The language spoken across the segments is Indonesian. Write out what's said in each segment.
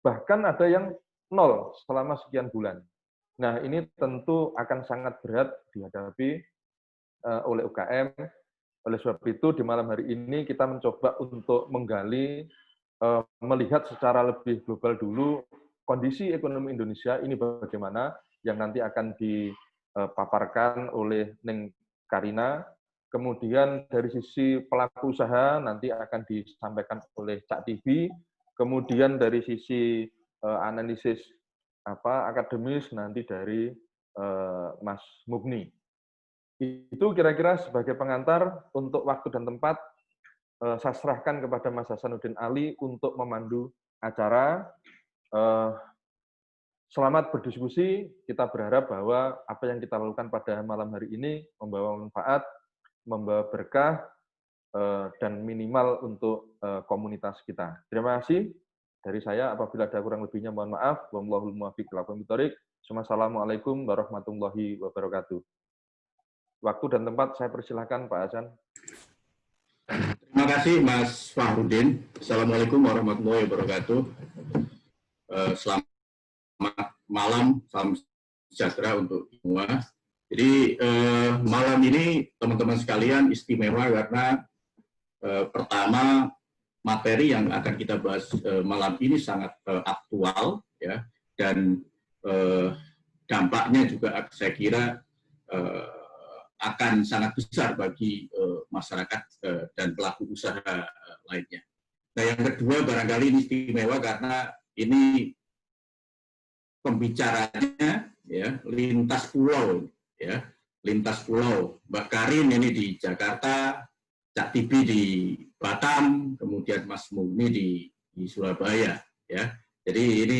bahkan ada yang nol selama sekian bulan. Nah, ini tentu akan sangat berat dihadapi oleh UKM. Oleh sebab itu, di malam hari ini kita mencoba untuk menggali, melihat secara lebih global dulu kondisi ekonomi Indonesia ini bagaimana, yang nanti akan dipaparkan oleh Neng Karina. Kemudian dari sisi pelaku usaha nanti akan disampaikan oleh Cak Tibi. Kemudian dari sisi analisis akademis nanti dari Mas Mugni. Itu kira-kira sebagai pengantar. Untuk waktu dan tempat saya serahkan kepada Mas Hasanuddin Ali untuk memandu acara. Selamat berdiskusi. Kita berharap bahwa apa yang kita lakukan pada malam hari ini membawa manfaat, membawa berkah, dan minimal untuk komunitas kita. Terima kasih dari saya. Apabila ada kurang lebihnya mohon maaf. Wallahul muwaffiq ila aqwamit thoriq. Wassalamualaikum warahmatullahi wabarakatuh. Waktu dan tempat saya persilahkan Pak Hasan. Terima kasih Mas Fahrudin. Assalamualaikum warahmatullahi wabarakatuh. Selamat malam, salam sejahtera untuk semua. Jadi malam ini teman-teman sekalian istimewa karena pertama materi yang akan kita bahas malam ini sangat aktual ya, dan dampaknya juga saya kira akan sangat besar bagi masyarakat dan pelaku usaha lainnya. Nah, yang kedua barangkali ini istimewa karena ini pembicaranya ya lintas pulau ya, lintas pulau. Mbak Karin ini di Jakarta, Cak Tibi di Batam, kemudian Mas Mugni di Surabaya ya. Jadi ini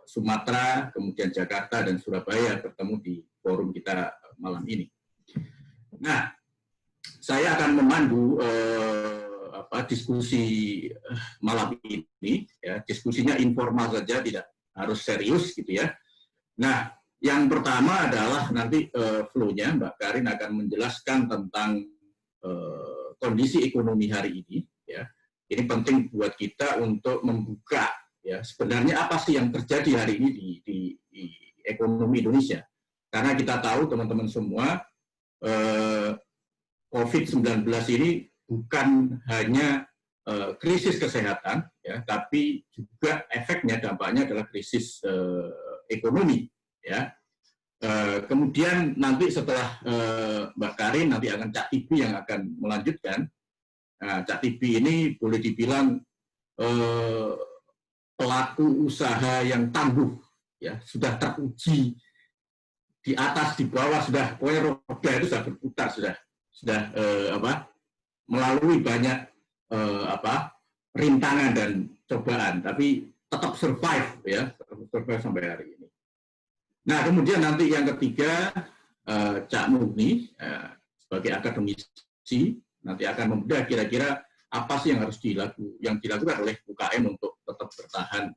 Sumatera, kemudian Jakarta dan Surabaya bertemu di forum kita malam ini. Nah, saya akan memandu diskusi malam ini. Ya, diskusinya informal saja, tidak harus serius gitu ya. Nah, yang pertama adalah nanti flow-nya Mbak Karin akan menjelaskan tentang kondisi ekonomi hari ini. Ya, ini penting buat kita untuk membuka ya sebenarnya apa sih yang terjadi hari ini di ekonomi Indonesia. Karena kita tahu teman-teman semua COVID-19 ini bukan hanya krisis kesehatan, ya, tapi juga efeknya, dampaknya adalah krisis ekonomi. Ya. Kemudian nanti setelah Mbak Karin, nanti akan Cak Tibi yang akan melanjutkan. Nah, Cak Tibi ini boleh dibilang pelaku usaha yang tangguh, ya, sudah teruji di atas, di bawah, sudah roda itu sudah berputar, sudah melalui banyak rintangan dan cobaan, tapi tetap survive ya, survive sampai hari ini. Nah, kemudian nanti yang ketiga Cak Mugni sebagai akademisi nanti akan membedah kira-kira apa sih yang harus dilakukan oleh UKM untuk tetap bertahan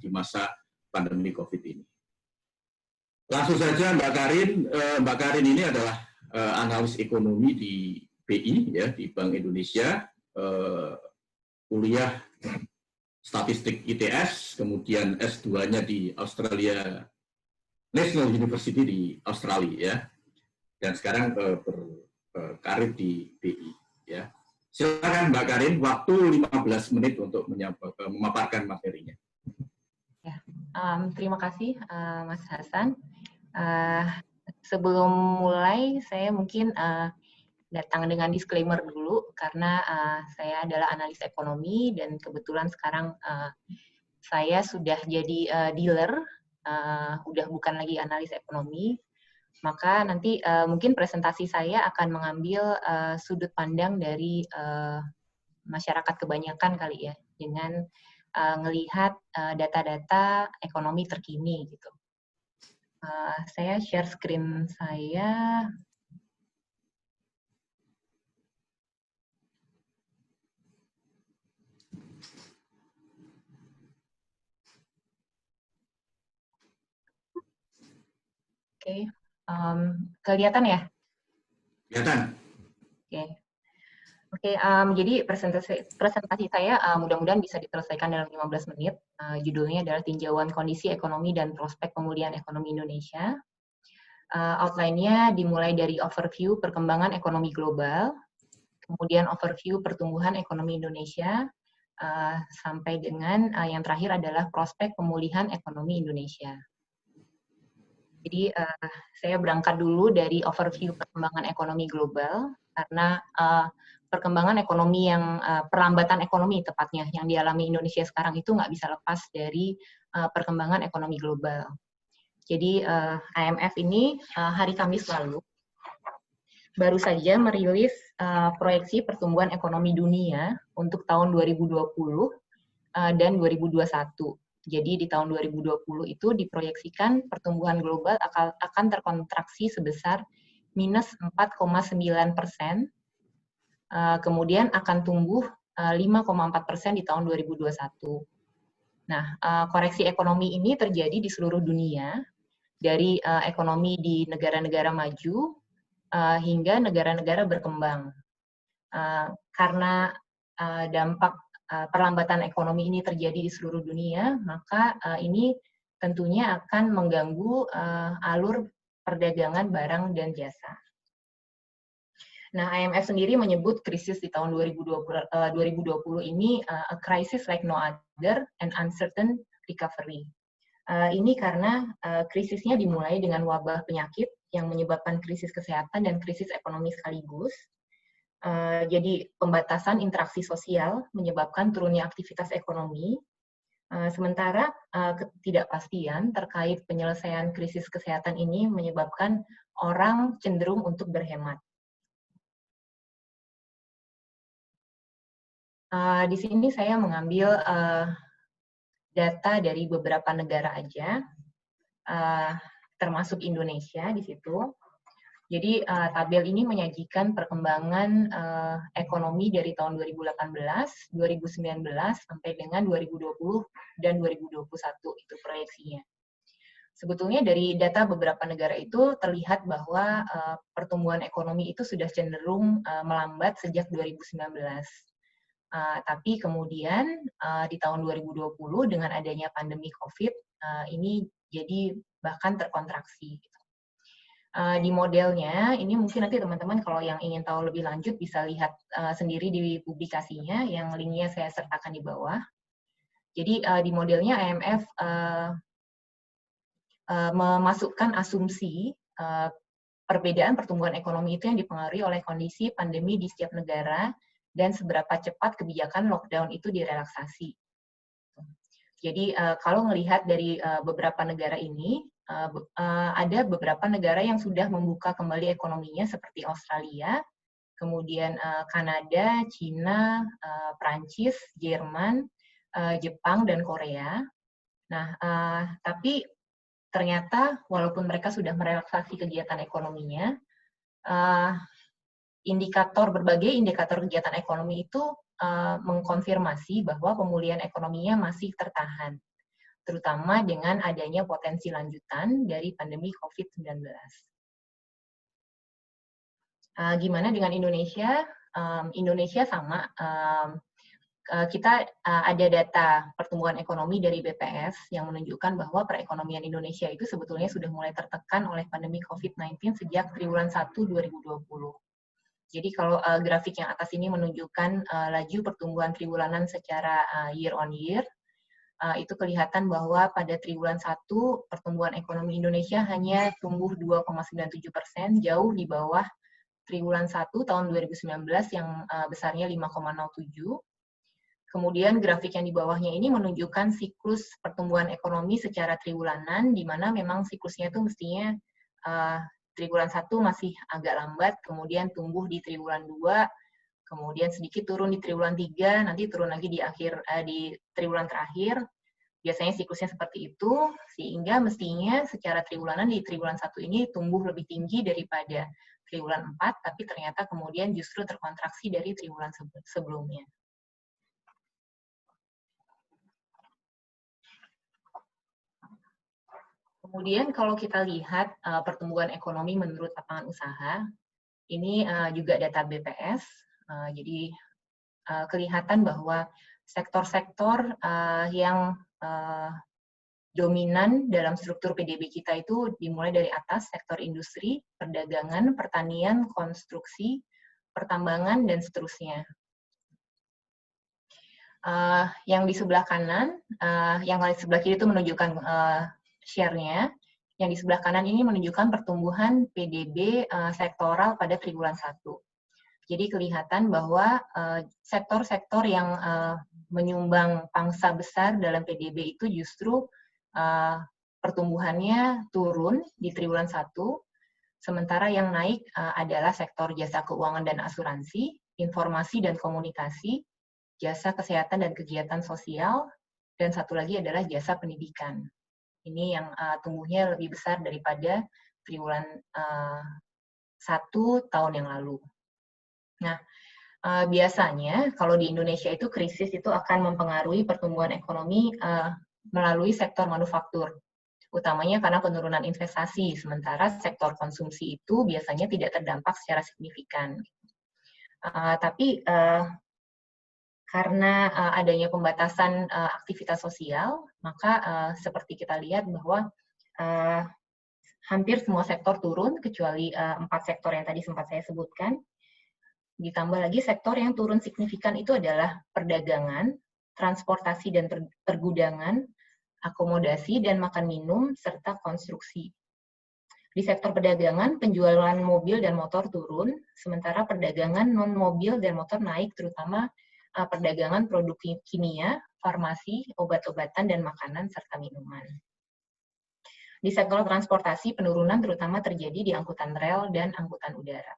di masa pandemi COVID ini. Langsung saja Mbak Karin. Mbak Karin ini adalah analis ekonomi di BI ya, di Bank Indonesia, kuliah statistik ITS, kemudian S2-nya di Australia National University di Australia ya, dan sekarang berkarir di BI ya. Silakan Mbak Karin, waktu 15 menit untuk memaparkan materinya. Ya, terima kasih Mas Hasan. Sebelum mulai, saya mungkin datang dengan disclaimer dulu, karena saya adalah analis ekonomi, dan kebetulan sekarang saya sudah jadi dealer, udah bukan lagi analis ekonomi. Maka nanti mungkin presentasi saya akan mengambil sudut pandang dari masyarakat kebanyakan kali ya, dengan ngelihat data-data ekonomi terkini gitu. Saya share screen saya. Oke, kelihatan ya? Kelihatan. Oke. Oke, jadi presentasi saya mudah-mudahan bisa diselesaikan dalam 15 menit. Judulnya adalah Tinjauan Kondisi Ekonomi dan Prospek Pemulihan Ekonomi Indonesia. Outline-nya dimulai dari overview perkembangan ekonomi global, kemudian overview pertumbuhan ekonomi Indonesia, sampai dengan yang terakhir adalah prospek pemulihan ekonomi Indonesia. Jadi saya berangkat dulu dari overview perkembangan ekonomi global, karena perkembangan ekonomi yang perlambatan ekonomi tepatnya yang dialami Indonesia sekarang itu nggak bisa lepas dari perkembangan ekonomi global. Jadi IMF ini hari Kamis lalu baru saja merilis proyeksi pertumbuhan ekonomi dunia untuk tahun 2020 dan 2021. Jadi di tahun 2020 itu diproyeksikan pertumbuhan global akan terkontraksi sebesar minus 4,9%, kemudian akan tumbuh 5,4% di tahun 2021. Nah, koreksi ekonomi ini terjadi di seluruh dunia, dari ekonomi di negara-negara maju hingga negara-negara berkembang. Karena dampak perlambatan ekonomi ini terjadi di seluruh dunia, maka ini tentunya akan mengganggu alur perdagangan barang dan jasa. Nah, IMF sendiri menyebut krisis di tahun 2020 ini a crisis like no other and uncertain recovery. Ini karena krisisnya dimulai dengan wabah penyakit yang menyebabkan krisis kesehatan dan krisis ekonomi sekaligus. Jadi pembatasan interaksi sosial menyebabkan turunnya aktivitas ekonomi, sementara ketidakpastian terkait penyelesaian krisis kesehatan ini menyebabkan orang cenderung untuk berhemat. Di sini saya mengambil data dari beberapa negara aja, termasuk Indonesia di situ. Jadi tabel ini menyajikan perkembangan ekonomi dari tahun 2018, 2019 sampai dengan 2020 dan 2021 itu proyeksinya. Sebetulnya dari data beberapa negara itu terlihat bahwa pertumbuhan ekonomi itu sudah cenderung melambat sejak 2019. Tapi kemudian di tahun 2020 dengan adanya pandemi COVID ini jadi bahkan terkontraksi. Di modelnya ini mungkin nanti teman-teman kalau yang ingin tahu lebih lanjut bisa lihat sendiri di publikasinya yang linknya saya sertakan di bawah. Jadi di modelnya IMF memasukkan asumsi perbedaan pertumbuhan ekonomi itu yang dipengaruhi oleh kondisi pandemi di setiap negara dan seberapa cepat kebijakan lockdown itu direlaksasi. Jadi kalau melihat dari beberapa negara ini, ada beberapa negara yang sudah membuka kembali ekonominya seperti Australia, kemudian Kanada, Cina, Prancis, Jerman, Jepang, dan Korea. Nah, tapi ternyata walaupun mereka sudah merelaksasi kegiatan ekonominya, berbagai indikator kegiatan ekonomi itu mengkonfirmasi bahwa pemulihan ekonominya masih tertahan, terutama dengan adanya potensi lanjutan dari pandemi COVID-19. Gimana dengan Indonesia? Indonesia sama. Kita ada data pertumbuhan ekonomi dari BPS yang menunjukkan bahwa perekonomian Indonesia itu sebetulnya sudah mulai tertekan oleh pandemi COVID-19 sejak triwulan 1 2020. Jadi kalau grafik yang atas ini menunjukkan laju pertumbuhan triwulanan secara year on year, itu kelihatan bahwa pada triwulan 1 pertumbuhan ekonomi Indonesia hanya tumbuh 2,97%, jauh di bawah triwulan 1 tahun 2019 yang besarnya 5,07%. Kemudian grafik yang di bawahnya ini menunjukkan siklus pertumbuhan ekonomi secara triwulanan, di mana memang siklusnya itu mestinya triwulan 1 masih agak lambat, kemudian tumbuh di triwulan 2, kemudian sedikit turun di triwulan 3, nanti turun lagi di triwulan terakhir. Biasanya siklusnya seperti itu, sehingga mestinya secara triwulanan di triwulan 1 ini tumbuh lebih tinggi daripada triwulan 4, tapi ternyata kemudian justru terkontraksi dari triwulan sebelumnya. Kemudian kalau kita lihat pertumbuhan ekonomi menurut lapangan usaha, ini juga data BPS. Jadi kelihatan bahwa sektor-sektor yang dominan dalam struktur PDB kita itu dimulai dari atas, sektor industri, perdagangan, pertanian, konstruksi, pertambangan, dan seterusnya. Yang di sebelah kanan, yang di sebelah kiri itu menunjukkan share-nya, yang di sebelah kanan ini menunjukkan pertumbuhan PDB sektoral pada triwulan 1. Jadi kelihatan bahwa sektor-sektor yang menyumbang pangsa besar dalam PDB itu justru pertumbuhannya turun di triwulan 1, sementara yang naik adalah sektor jasa keuangan dan asuransi, informasi dan komunikasi, jasa kesehatan dan kegiatan sosial, dan satu lagi adalah jasa pendidikan. Ini yang tumbuhnya lebih besar daripada triwulan 1 tahun yang lalu. Nah, biasanya kalau di Indonesia itu krisis itu akan mempengaruhi pertumbuhan ekonomi melalui sektor manufaktur, utamanya karena penurunan investasi, sementara sektor konsumsi itu biasanya tidak terdampak secara signifikan. Tapi karena adanya pembatasan aktivitas sosial, maka seperti kita lihat bahwa hampir semua sektor turun, kecuali 4 sektor yang tadi sempat saya sebutkan. Ditambah lagi sektor yang turun signifikan itu adalah perdagangan, transportasi dan pergudangan, akomodasi dan makan minum, serta konstruksi. Di sektor perdagangan, penjualan mobil dan motor turun, sementara perdagangan non-mobil dan motor naik, terutama perdagangan produk kimia, farmasi, obat-obatan, dan makanan, serta minuman. Di sektor transportasi, penurunan terutama terjadi di angkutan rel dan angkutan udara.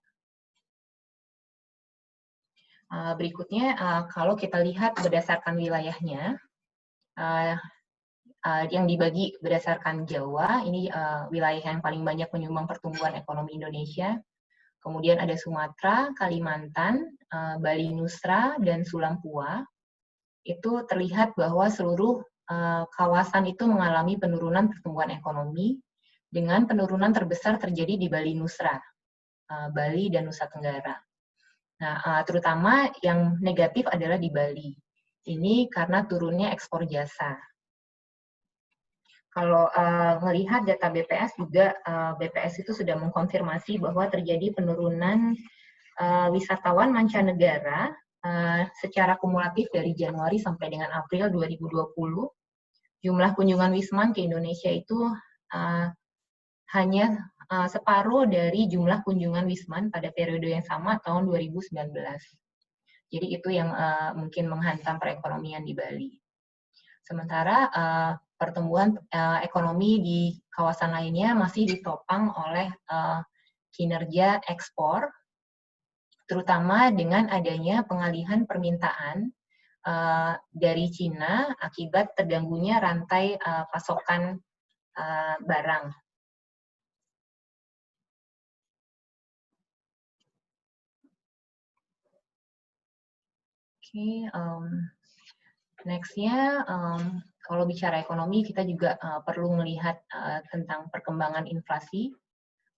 Berikutnya, kalau kita lihat berdasarkan wilayahnya, yang dibagi berdasarkan Jawa, ini wilayah yang paling banyak menyumbang pertumbuhan ekonomi Indonesia. Kemudian ada Sumatera, Kalimantan, Bali Nusra, dan Sulampua. Itu terlihat bahwa seluruh kawasan itu mengalami penurunan pertumbuhan ekonomi, dengan penurunan terbesar terjadi di Bali Nusra, Bali dan Nusa Tenggara. Nah, terutama yang negatif adalah di Bali. Ini karena turunnya ekspor jasa. Kalau melihat data BPS juga, BPS itu sudah mengkonfirmasi bahwa terjadi penurunan wisatawan mancanegara secara kumulatif dari Januari sampai dengan April 2020. Jumlah kunjungan Wisman ke Indonesia itu hanya separuh dari jumlah kunjungan Wisman pada periode yang sama tahun 2019. Jadi itu yang mungkin menghantam perekonomian di Bali. Sementara pertumbuhan ekonomi di kawasan lainnya masih ditopang oleh kinerja ekspor, terutama dengan adanya pengalihan permintaan dari Cina akibat terganggunya rantai pasokan barang. Next-nya, kalau bicara ekonomi, kita juga perlu melihat tentang perkembangan inflasi.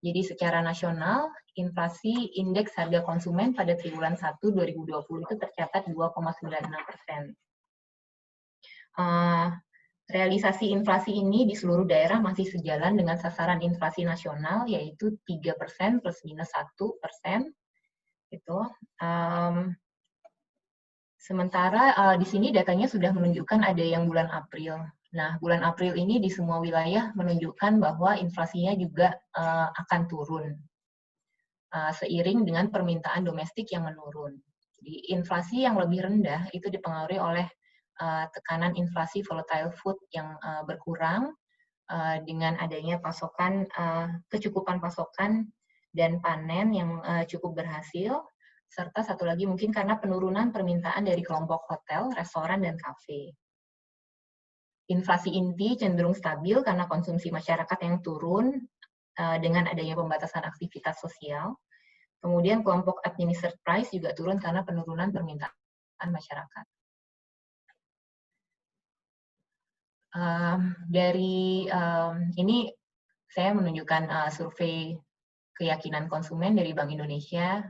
Jadi secara nasional, inflasi indeks harga konsumen pada triwulan 1 2020 itu tercatat 2,96%. Realisasi inflasi ini di seluruh daerah masih sejalan dengan sasaran inflasi nasional, yaitu 3% plus minus 1%. Gitu. Sementara di sini datanya sudah menunjukkan ada yang bulan April. Nah, bulan April ini di semua wilayah menunjukkan bahwa inflasinya juga akan turun seiring dengan permintaan domestik yang menurun. Jadi inflasi yang lebih rendah itu dipengaruhi oleh tekanan inflasi volatile food yang berkurang dengan adanya pasokan, kecukupan pasokan dan panen yang cukup berhasil. Serta satu lagi mungkin karena penurunan permintaan dari kelompok hotel, restoran, dan kafe. Inflasi inti cenderung stabil karena konsumsi masyarakat yang turun dengan adanya pembatasan aktivitas sosial. Kemudian kelompok administered price juga turun karena penurunan permintaan masyarakat. Dari ini saya menunjukkan survei keyakinan konsumen dari Bank Indonesia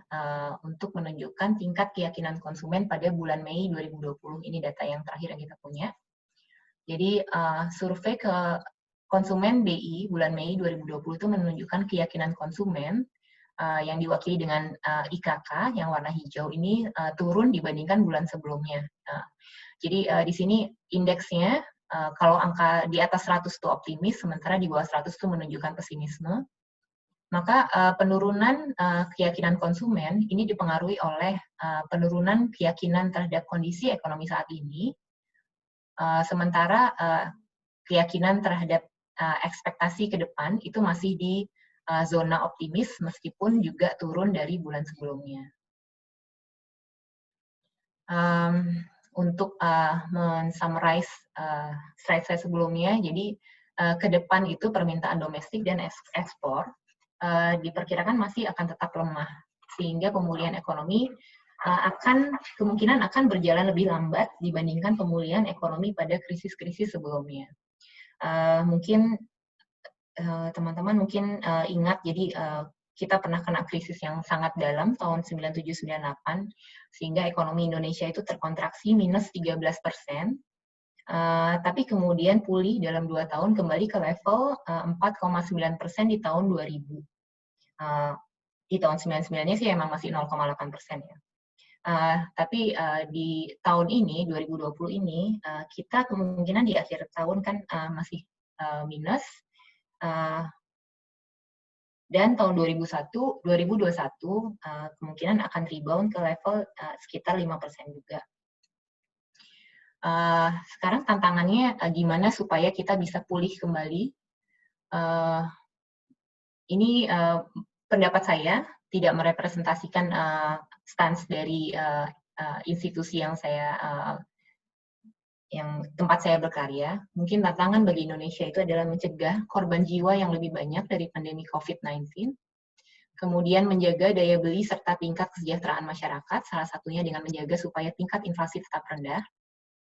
untuk menunjukkan tingkat keyakinan konsumen pada bulan Mei 2020. Ini data yang terakhir yang kita punya. Jadi survei ke konsumen BI bulan Mei 2020 itu menunjukkan keyakinan konsumen yang diwakili dengan IKK yang warna hijau ini turun dibandingkan bulan sebelumnya. Jadi di sini indeksnya kalau angka di atas 100 itu optimis, sementara di bawah 100 itu menunjukkan pesimisme. Maka penurunan keyakinan konsumen ini dipengaruhi oleh penurunan keyakinan terhadap kondisi ekonomi saat ini, sementara keyakinan terhadap ekspektasi ke depan itu masih di zona optimis meskipun juga turun dari bulan sebelumnya. Untuk men-summarize slide saya sebelumnya, jadi ke depan itu permintaan domestik dan ekspor diperkirakan masih akan tetap lemah, sehingga pemulihan ekonomi kemungkinan akan berjalan lebih lambat dibandingkan pemulihan ekonomi pada krisis-krisis sebelumnya. Mungkin teman-teman mungkin ingat, jadi kita pernah kena krisis yang sangat dalam tahun 97-98, sehingga ekonomi Indonesia itu terkontraksi minus 13%, tapi kemudian pulih dalam 2 tahun kembali ke level 4,9% di tahun 2000. Di tahun 99-nya sih emang masih 0,8% ya. Tapi di tahun ini, 2020 ini, kita kemungkinan di akhir tahun kan masih minus, dan tahun 2021 kemungkinan akan rebound ke level sekitar 5% juga. Sekarang tantangannya gimana supaya kita bisa pulih kembali. Ini pendapat saya, tidak merepresentasikan stance dari institusi yang tempat saya berkarya. Mungkin tantangan bagi Indonesia itu adalah mencegah korban jiwa yang lebih banyak dari pandemi COVID-19, kemudian menjaga daya beli serta tingkat kesejahteraan masyarakat, salah satunya dengan menjaga supaya tingkat inflasi tetap rendah.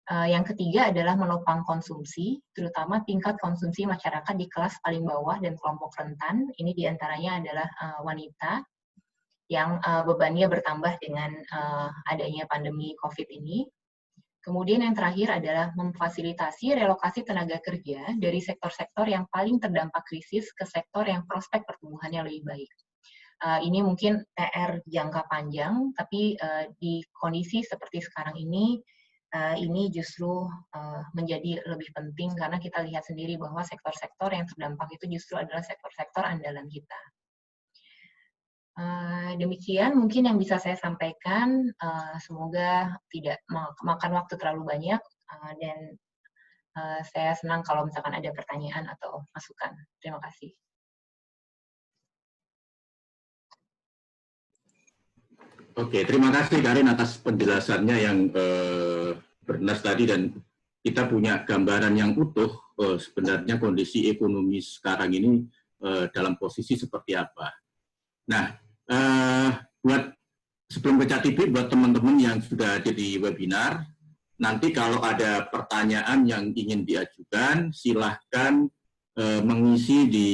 Yang ketiga adalah menopang konsumsi, terutama tingkat konsumsi masyarakat di kelas paling bawah dan kelompok rentan. Ini diantaranya adalah wanita yang bebannya bertambah dengan adanya pandemi COVID ini. Kemudian yang terakhir adalah memfasilitasi relokasi tenaga kerja dari sektor-sektor yang paling terdampak krisis ke sektor yang prospek pertumbuhannya lebih baik. Ini mungkin PR jangka panjang, tapi di kondisi seperti sekarang ini justru menjadi lebih penting karena kita lihat sendiri bahwa sektor-sektor yang terdampak itu justru adalah sektor-sektor andalan kita. Demikian mungkin yang bisa saya sampaikan, semoga tidak memakan waktu terlalu banyak, dan saya senang kalau misalkan ada pertanyaan atau masukan. Terima kasih. Oke, terima kasih Karin atas penjelasannya yang bernas tadi, dan kita punya gambaran yang utuh sebenarnya kondisi ekonomi sekarang ini dalam posisi seperti apa. Nah, buat sebelum ke Cak TV, buat teman-teman yang sudah ada di webinar, nanti kalau ada pertanyaan yang ingin diajukan, silahkan mengisi di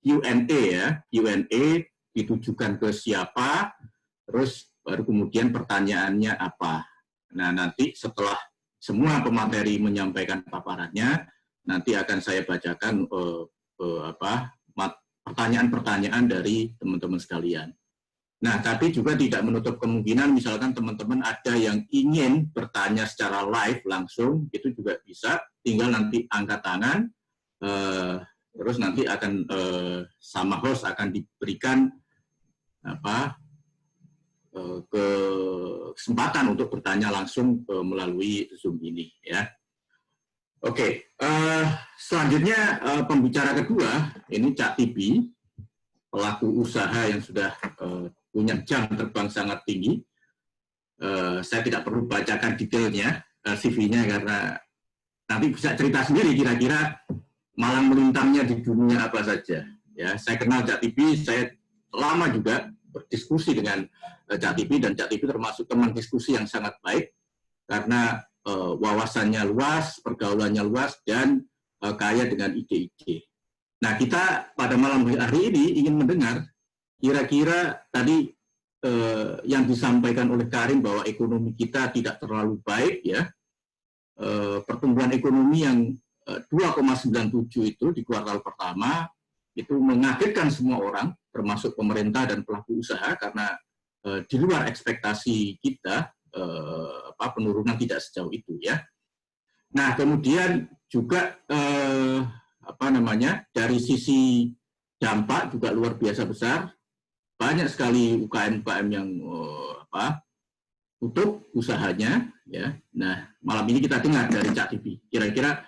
Q&A ya, Q&A ditujukan ke siapa, terus baru kemudian pertanyaannya apa. Nah, nanti setelah semua pemateri menyampaikan paparannya, nanti akan saya bacakan pertanyaan-pertanyaan dari teman-teman sekalian. Nah, tapi juga tidak menutup kemungkinan misalkan teman-teman ada yang ingin bertanya secara live langsung, itu juga bisa, tinggal nanti angkat tangan, terus nanti akan sama host akan diberikan kesempatan untuk bertanya langsung melalui Zoom ini ya. Oke, selanjutnya pembicara kedua ini Cak TV, pelaku usaha yang sudah punya jam terbang sangat tinggi. Saya tidak perlu bacakan detailnya CV-nya karena nanti bisa cerita sendiri kira-kira malang melintangnya di dunia apa saja. Ya, saya kenal Cak TV, saya lama juga berdiskusi dengan Cak TV, dan Cak TV termasuk teman diskusi yang sangat baik karena wawasannya luas, pergaulannya luas, dan kaya dengan ide-ide. Nah, kita pada malam hari ini ingin mendengar kira-kira tadi yang disampaikan oleh Karim bahwa ekonomi kita tidak terlalu baik, ya. Pertumbuhan ekonomi yang 2,97 itu di kuartal pertama itu mengagetkan semua orang, termasuk pemerintah dan pelaku usaha, karena di luar ekspektasi kita penurunan tidak sejauh itu, ya. Nah, kemudian juga dari sisi dampak juga luar biasa besar. Banyak sekali UKM-UKM yang tutup usahanya, ya. Nah, malam ini kita dengar dari Cak Tibi, kira-kira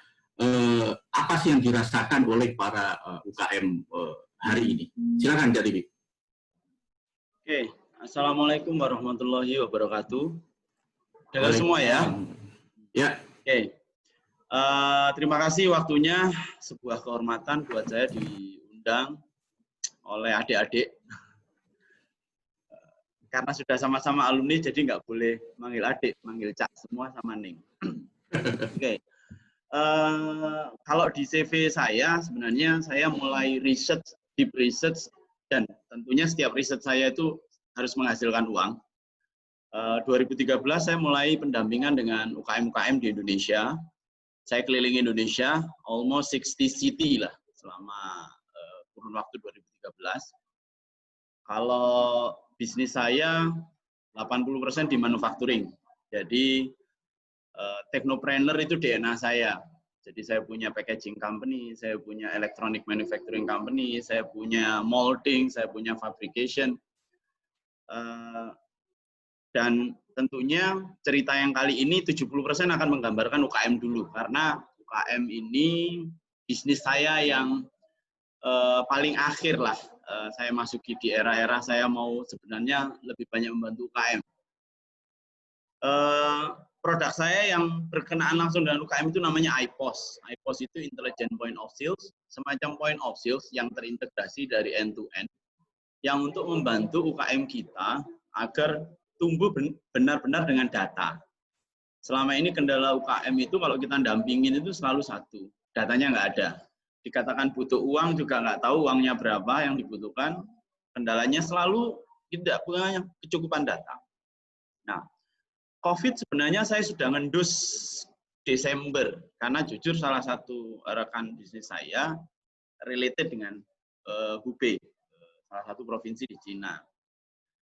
apa sih yang dirasakan oleh para UKM hari ini? Silakan Cak Tibi. Oke, Assalamualaikum warahmatullahi wabarakatuh. Dengar semua ya? Ya. Oke. Terima kasih waktunya, sebuah kehormatan buat saya diundang oleh adik-adik. Karena sudah sama-sama alumni, jadi nggak boleh manggil adik, manggil Cak semua sama Ning. Oke. Kalau di CV saya, sebenarnya saya mulai research, deep research, dan tentunya setiap riset saya itu harus menghasilkan uang. 2013 saya mulai pendampingan dengan UKM-UKM di Indonesia. Saya keliling Indonesia, almost 60 city lah selama kurun waktu 2013. Kalau bisnis saya 80% di manufacturing. Jadi technopreneur itu DNA saya. Jadi saya punya packaging company, saya punya electronic manufacturing company, saya punya molding, saya punya fabrication. Dan tentunya cerita yang kali ini 70% akan menggambarkan UKM dulu, karena UKM ini bisnis saya yang paling akhir lah. Saya masuki di era-era saya mau sebenarnya lebih banyak membantu UKM. Produk saya yang berkenaan langsung dengan UKM itu namanya iPOS. iPOS itu Intelligent Point of Sales, semacam point of sales yang terintegrasi dari end to end, yang untuk membantu UKM kita agar tumbuh benar-benar dengan data. Selama ini kendala UKM itu kalau kita dampingin itu selalu satu, datanya nggak ada. Dikatakan butuh uang juga nggak tahu uangnya berapa yang dibutuhkan. Kendalanya selalu tidak punya kecukupan data. Nah, COVID sebenarnya saya sudah ngendus Desember, karena jujur salah satu rekan bisnis saya related dengan Hubei, salah satu provinsi di Cina.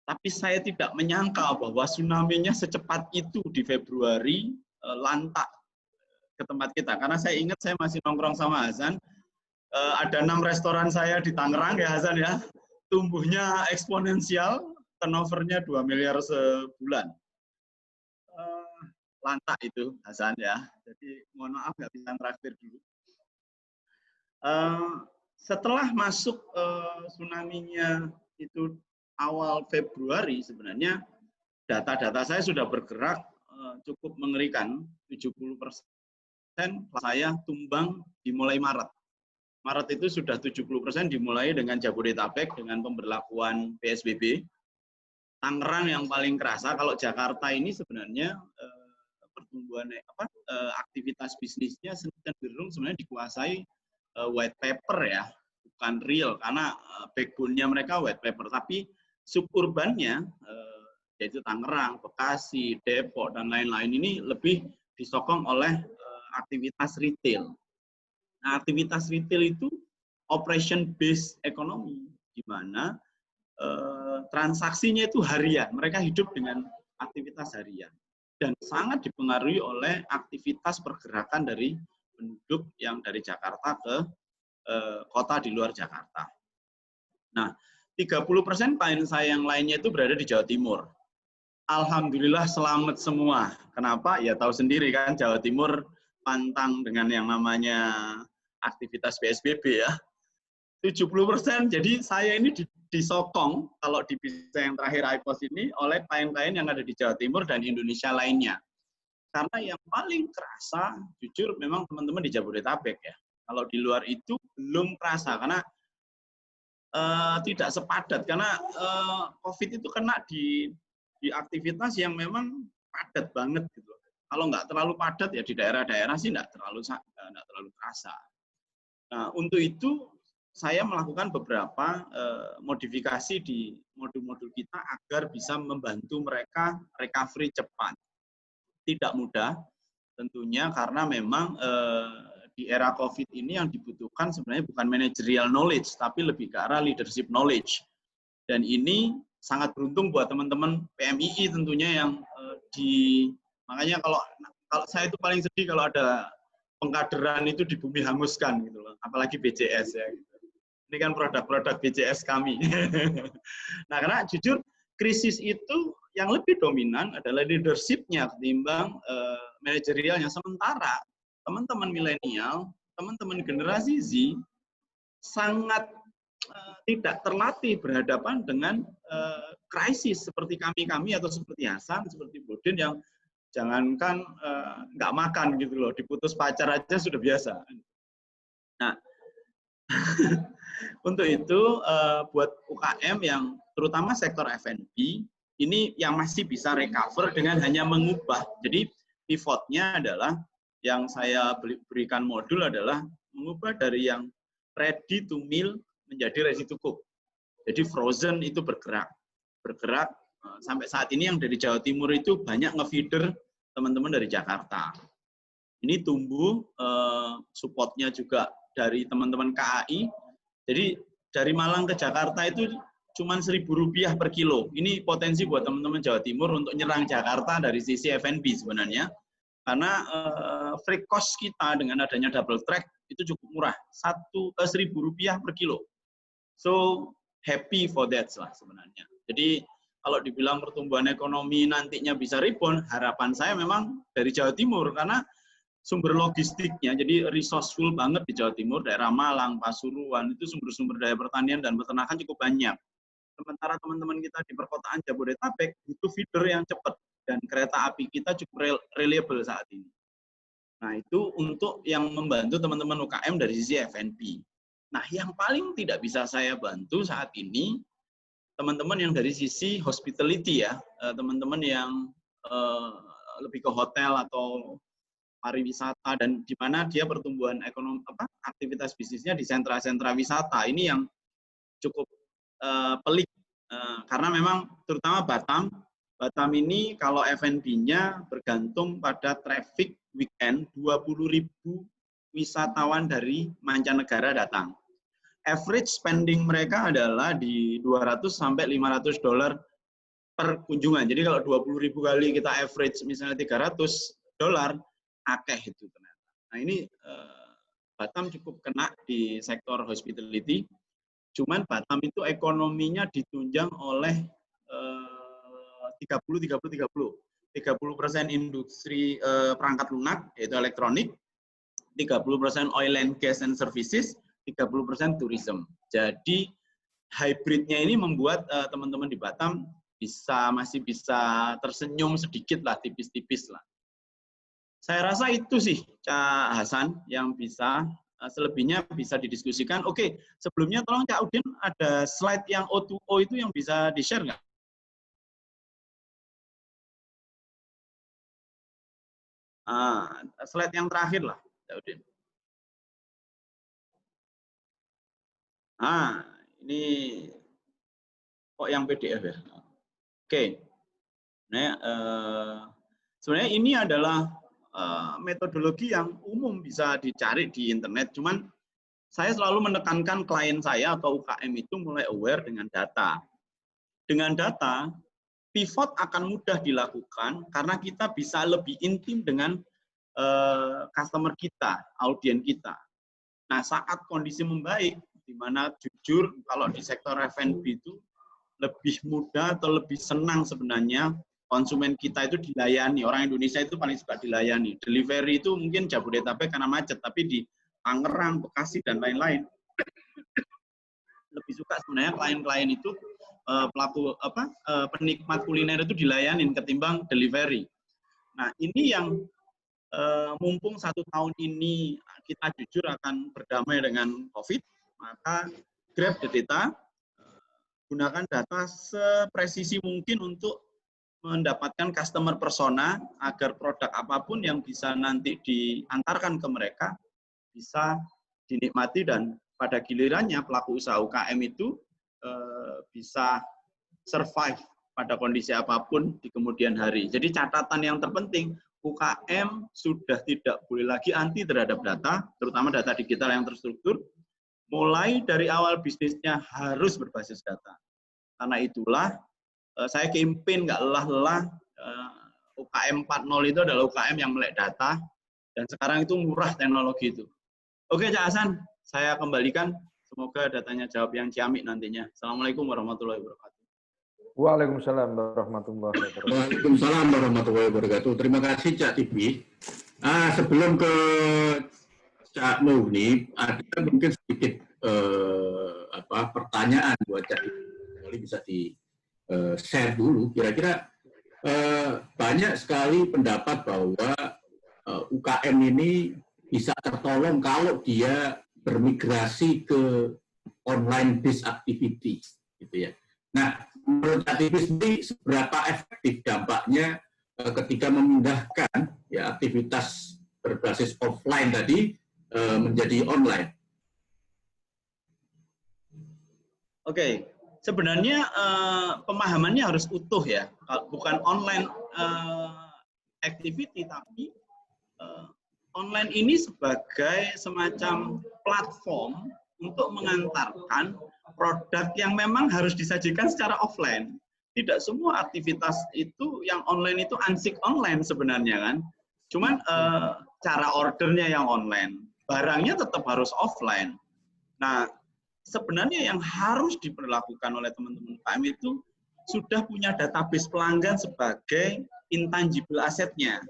Tapi saya tidak menyangka bahwa tsunami-nya secepat itu di Februari lantak ke tempat kita. Karena saya ingat saya masih nongkrong sama Hasan, ada 6 restoran saya di Tangerang ya Hasan ya, tumbuhnya eksponensial, turnover-nya 2 miliar sebulan. Lantak itu Hasan ya, jadi mohon maaf nggak bisa traktir dulu. Setelah masuk tsunami-nya itu awal Februari, sebenarnya data-data saya sudah bergerak cukup mengerikan. 70% saya tumbang dimulai Maret. Maret itu sudah 70% dimulai dengan Jabodetabek dengan pemberlakuan PSBB. Tangerang yang paling kerasa. Kalau Jakarta ini sebenarnya pertumbuhan aktivitas bisnisnya cenderung sebenarnya dikuasai white paper ya, bukan real, karena backbone-nya mereka white paper, tapi suburbannya yaitu Tangerang, Bekasi, Depok dan lain-lain ini lebih disokong oleh aktivitas retail. Nah, aktivitas retail itu operation based economy, di mana transaksinya itu harian, mereka hidup dengan aktivitas harian dan sangat dipengaruhi oleh aktivitas pergerakan dari penduduk yang dari Jakarta ke kota di luar Jakarta. Nah, 30% klien saya yang lainnya itu berada di Jawa Timur. Alhamdulillah selamat semua. Kenapa? Ya tahu sendiri kan, Jawa Timur pantang dengan yang namanya aktivitas PSBB ya. 70%, jadi saya ini disokong kalau di bisa yang terakhir iPOS ini oleh klien-klien yang ada di Jawa Timur dan Indonesia lainnya. Karena yang paling kerasa, jujur memang teman-teman di Jabodetabek ya. Kalau di luar itu belum kerasa, karena tidak sepadat, karena COVID itu kena di aktivitas yang memang padat banget gitu. Kalau nggak terlalu padat ya di daerah-daerah sih nggak terlalu terasa. Nah, untuk itu saya melakukan beberapa modifikasi di modul-modul kita agar bisa membantu mereka recovery cepat. Tidak mudah tentunya karena memang di era COVID ini yang dibutuhkan sebenarnya bukan managerial knowledge, tapi lebih ke arah leadership knowledge. Dan ini sangat beruntung buat teman-teman PMII tentunya yang makanya kalau saya itu paling sedih kalau ada pengkaderan itu di bumi hanguskan gitu loh, apalagi BCS ya. Gitu. Ini kan produk-produk BCS kami. Nah, karena jujur krisis itu yang lebih dominan adalah leadership-nya ketimbang manajerialnya. Sementara teman-teman milenial, teman-teman generasi Z sangat tidak terlatih berhadapan dengan krisis seperti kami atau seperti Hasan, seperti Bodin yang jangankan nggak makan gitu loh, diputus pacar aja sudah biasa. Nah, untuk itu buat UKM yang terutama sektor F&B ini yang masih bisa recover dengan hanya mengubah. Jadi pivotnya adalah yang saya berikan modul adalah mengubah dari yang ready to meal menjadi ready to cook. Jadi frozen itu bergerak sampai saat ini yang dari Jawa Timur itu banyak ngefeeder teman-teman dari Jakarta. Ini tumbuh supportnya juga dari teman-teman KAI. Jadi dari Malang ke Jakarta itu cuma Rp1.000 per kilo. Ini potensi buat teman-teman Jawa Timur untuk nyerang Jakarta dari sisi F&B sebenarnya. Karena free cost kita dengan adanya double track itu cukup murah, Rp1.000 per kilo. So happy for that lah sebenarnya. Jadi kalau dibilang pertumbuhan ekonomi nantinya bisa rebound, harapan saya memang dari Jawa Timur karena sumber logistiknya, jadi resourceful banget di Jawa Timur, daerah Malang, Pasuruan, itu sumber-sumber daya pertanian dan peternakan cukup banyak. Sementara teman-teman kita di perkotaan Jabodetabek butuh feeder yang cepat, dan kereta api kita cukup reliable saat ini. Nah, itu untuk yang membantu teman-teman UKM dari sisi F&B. Nah, yang paling tidak bisa saya bantu saat ini, teman-teman yang dari sisi hospitality ya, teman-teman yang lebih ke hotel atau pariwisata dan di mana dia pertumbuhan ekonomi aktivitas bisnisnya di sentra-sentra wisata ini yang cukup pelik karena memang terutama Batam ini kalau F&B-nya bergantung pada traffic weekend 20.000 wisatawan dari mancanegara datang. Average spending mereka adalah di $200 sampai $500 per kunjungan. Jadi kalau 20.000 kali kita average misalnya $300, akeh itu ternyata. Nah ini Batam cukup kena di sektor hospitality. Cuman Batam itu ekonominya ditunjang oleh 30% industri perangkat lunak yaitu elektronik, 30% oil and gas and services, 30% tourism. Jadi hybridnya ini membuat teman-teman di Batam masih bisa tersenyum sedikit lah, tipis-tipis lah. Saya rasa itu sih, Cak Hasan, yang bisa, selebihnya bisa didiskusikan. Oke, sebelumnya tolong Cak Udin, ada slide yang O2O itu yang bisa di-share nggak? Slide yang terakhir lah, Cak Udin. Ini kok yang PDF ya? Oke. Nah, sebenarnya ini adalah metodologi yang umum bisa dicari di internet, cuman saya selalu menekankan klien saya atau UKM itu mulai aware dengan data. Dengan data, pivot akan mudah dilakukan karena kita bisa lebih intim dengan customer kita, audien kita. Nah, saat kondisi membaik, di mana jujur kalau di sektor F&B itu lebih mudah atau lebih senang sebenarnya konsumen kita itu dilayani. Orang Indonesia itu paling suka dilayani. Delivery itu mungkin Jabodetabek karena macet, tapi di Tangerang, Bekasi, dan lain-lain lebih suka sebenarnya klien-klien itu penikmat kuliner itu dilayanin ketimbang delivery. Nah, ini yang mumpung 1 tahun ini kita jujur akan berdamai dengan COVID, maka grab the data, gunakan data sepresisi mungkin untuk mendapatkan customer persona agar produk apapun yang bisa nanti diantarkan ke mereka bisa dinikmati dan pada gilirannya pelaku usaha UKM itu bisa survive pada kondisi apapun di kemudian hari. Jadi catatan yang terpenting, UKM sudah tidak boleh lagi anti terhadap data, terutama data digital yang terstruktur. Mulai dari awal bisnisnya harus berbasis data. Karena itulah saya campaign nggak lelah-lelah, UKM 4.0 itu adalah UKM yang melek data, dan sekarang itu murah teknologi itu. Oke, Cak Hasan, saya kembalikan. Semoga datanya jawab yang ciamik nantinya. Assalamualaikum warahmatullahi wabarakatuh. Waalaikumsalam warahmatullahi wabarakatuh. Waalaikumsalam warahmatullahi wabarakatuh. Terima kasih Cak Tibi. Sebelum ke Cak Mughni, ada mungkin sedikit pertanyaan buat Cak Tibi. Bisa di-share dulu. Kira-kira banyak sekali pendapat bahwa UKM ini bisa tertolong kalau dia bermigrasi ke online based activity, gitu ya. Nah, menurut Cak Tibi sendiri seberapa efektif dampaknya ketika memindahkan ya aktivitas berbasis offline tadi menjadi online? Oke, sebenarnya pemahamannya harus utuh ya, bukan online activity, tapi online ini sebagai semacam platform untuk mengantarkan produk yang memang harus disajikan secara offline. Tidak semua aktivitas itu yang online itu ansik online sebenarnya kan. Cuman cara ordernya yang online, barangnya tetap harus offline. Nah, sebenarnya yang harus diperlakukan oleh teman-teman UKM itu sudah punya database pelanggan sebagai intangible asetnya.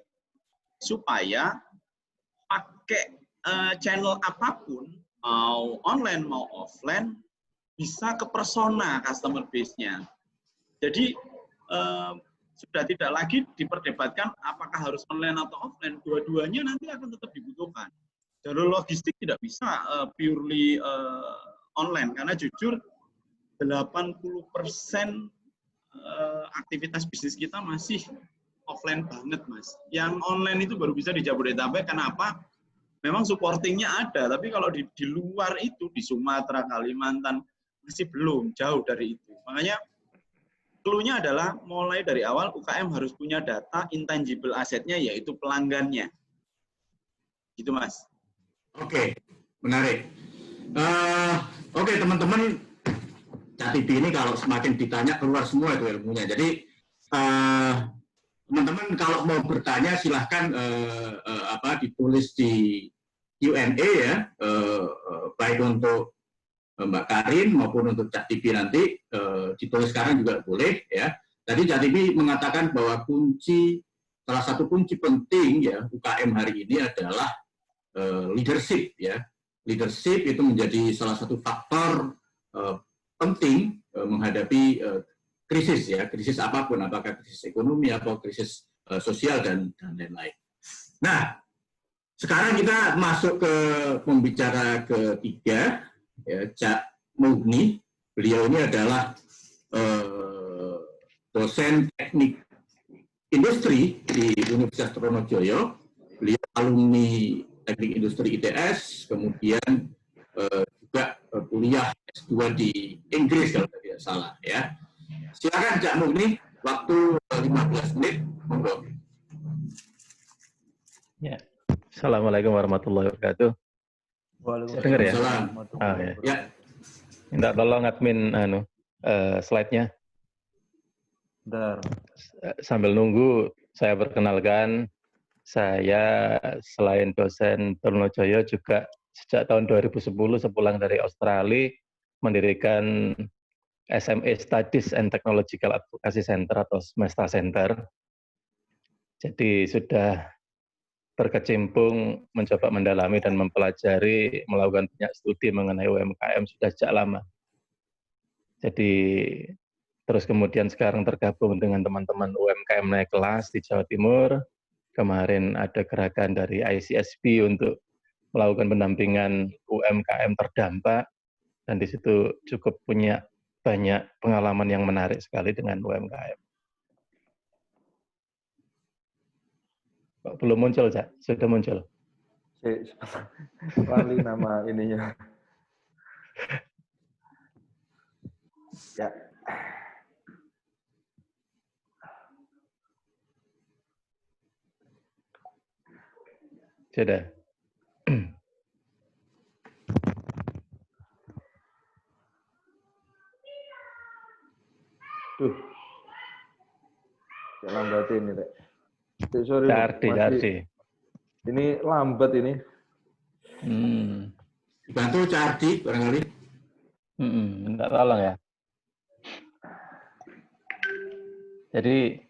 Supaya pakai channel apapun, mau online, mau offline, bisa ke persona customer base-nya. Jadi, sudah tidak lagi diperdebatkan apakah harus online atau offline, dua-duanya nanti akan tetap dibutuhkan. Jalur logistik tidak bisa purely online, karena jujur 80% aktivitas bisnis kita masih offline banget, Mas. Yang online itu baru bisa di Jabodetabek. Kenapa? Memang supportingnya ada, tapi kalau di luar itu, di Sumatera, Kalimantan, masih belum, jauh dari itu. Makanya, clue-nya adalah mulai dari awal UKM harus punya data intangible asetnya, yaitu pelanggannya. Gitu, Mas. Oke, menarik. Oke, teman-teman, Cak Tibi ini kalau semakin ditanya, keluar semua itu ilmunya. Jadi, teman-teman kalau mau bertanya silahkan ditulis di Q&A ya, baik untuk Mbak Karin maupun untuk Cak Tibi nanti, ditulis sekarang juga boleh ya. Tadi Cak Tibi mengatakan bahwa salah satu kunci penting ya UKM hari ini adalah leadership ya. Leadership itu menjadi salah satu faktor penting menghadapi krisis ya, krisis apapun, apakah krisis ekonomi atau krisis sosial dan lain-lain. Nah, sekarang kita masuk ke pembicara ketiga, ya, Cak Mughni. Beliau ini adalah dosen teknik industri di Universitas Trunojoyo. Beliau alumni teknik industri ITS, kemudian juga kuliah S2 di Inggris kalau tidak salah ya. Silakan Cak Mughni, waktu 15 menit, monggo. Ya. Assalamualaikum warahmatullahi wabarakatuh. Dengar ya? Ya. Minta tolong admin slide-nya. Bentar. Sambil nunggu, saya perkenalkan, saya selain dosen Trunojoyo juga sejak tahun 2010 sepulang dari Australia mendirikan SMA Studies and Technological Advocacy Center atau SMESTA Center. Jadi sudah berkecimpung mencoba mendalami dan mempelajari, melakukan banyak studi mengenai UMKM sudah sejak lama. Jadi terus kemudian sekarang tergabung dengan teman-teman UMKM naik kelas di Jawa Timur. Kemarin ada gerakan dari ICSP untuk melakukan pendampingan UMKM terdampak, dan di situ cukup punya banyak pengalaman yang menarik sekali dengan UMKM. Belum muncul, Cak? Sudah muncul? Lali nama ininya. Ya. Sudah. Duh. Saya lambatin ini, Rek. Sorry, Cardi. Ini lambat ini. Bantu Cardi barangkali. Minta tolong ya. Jadi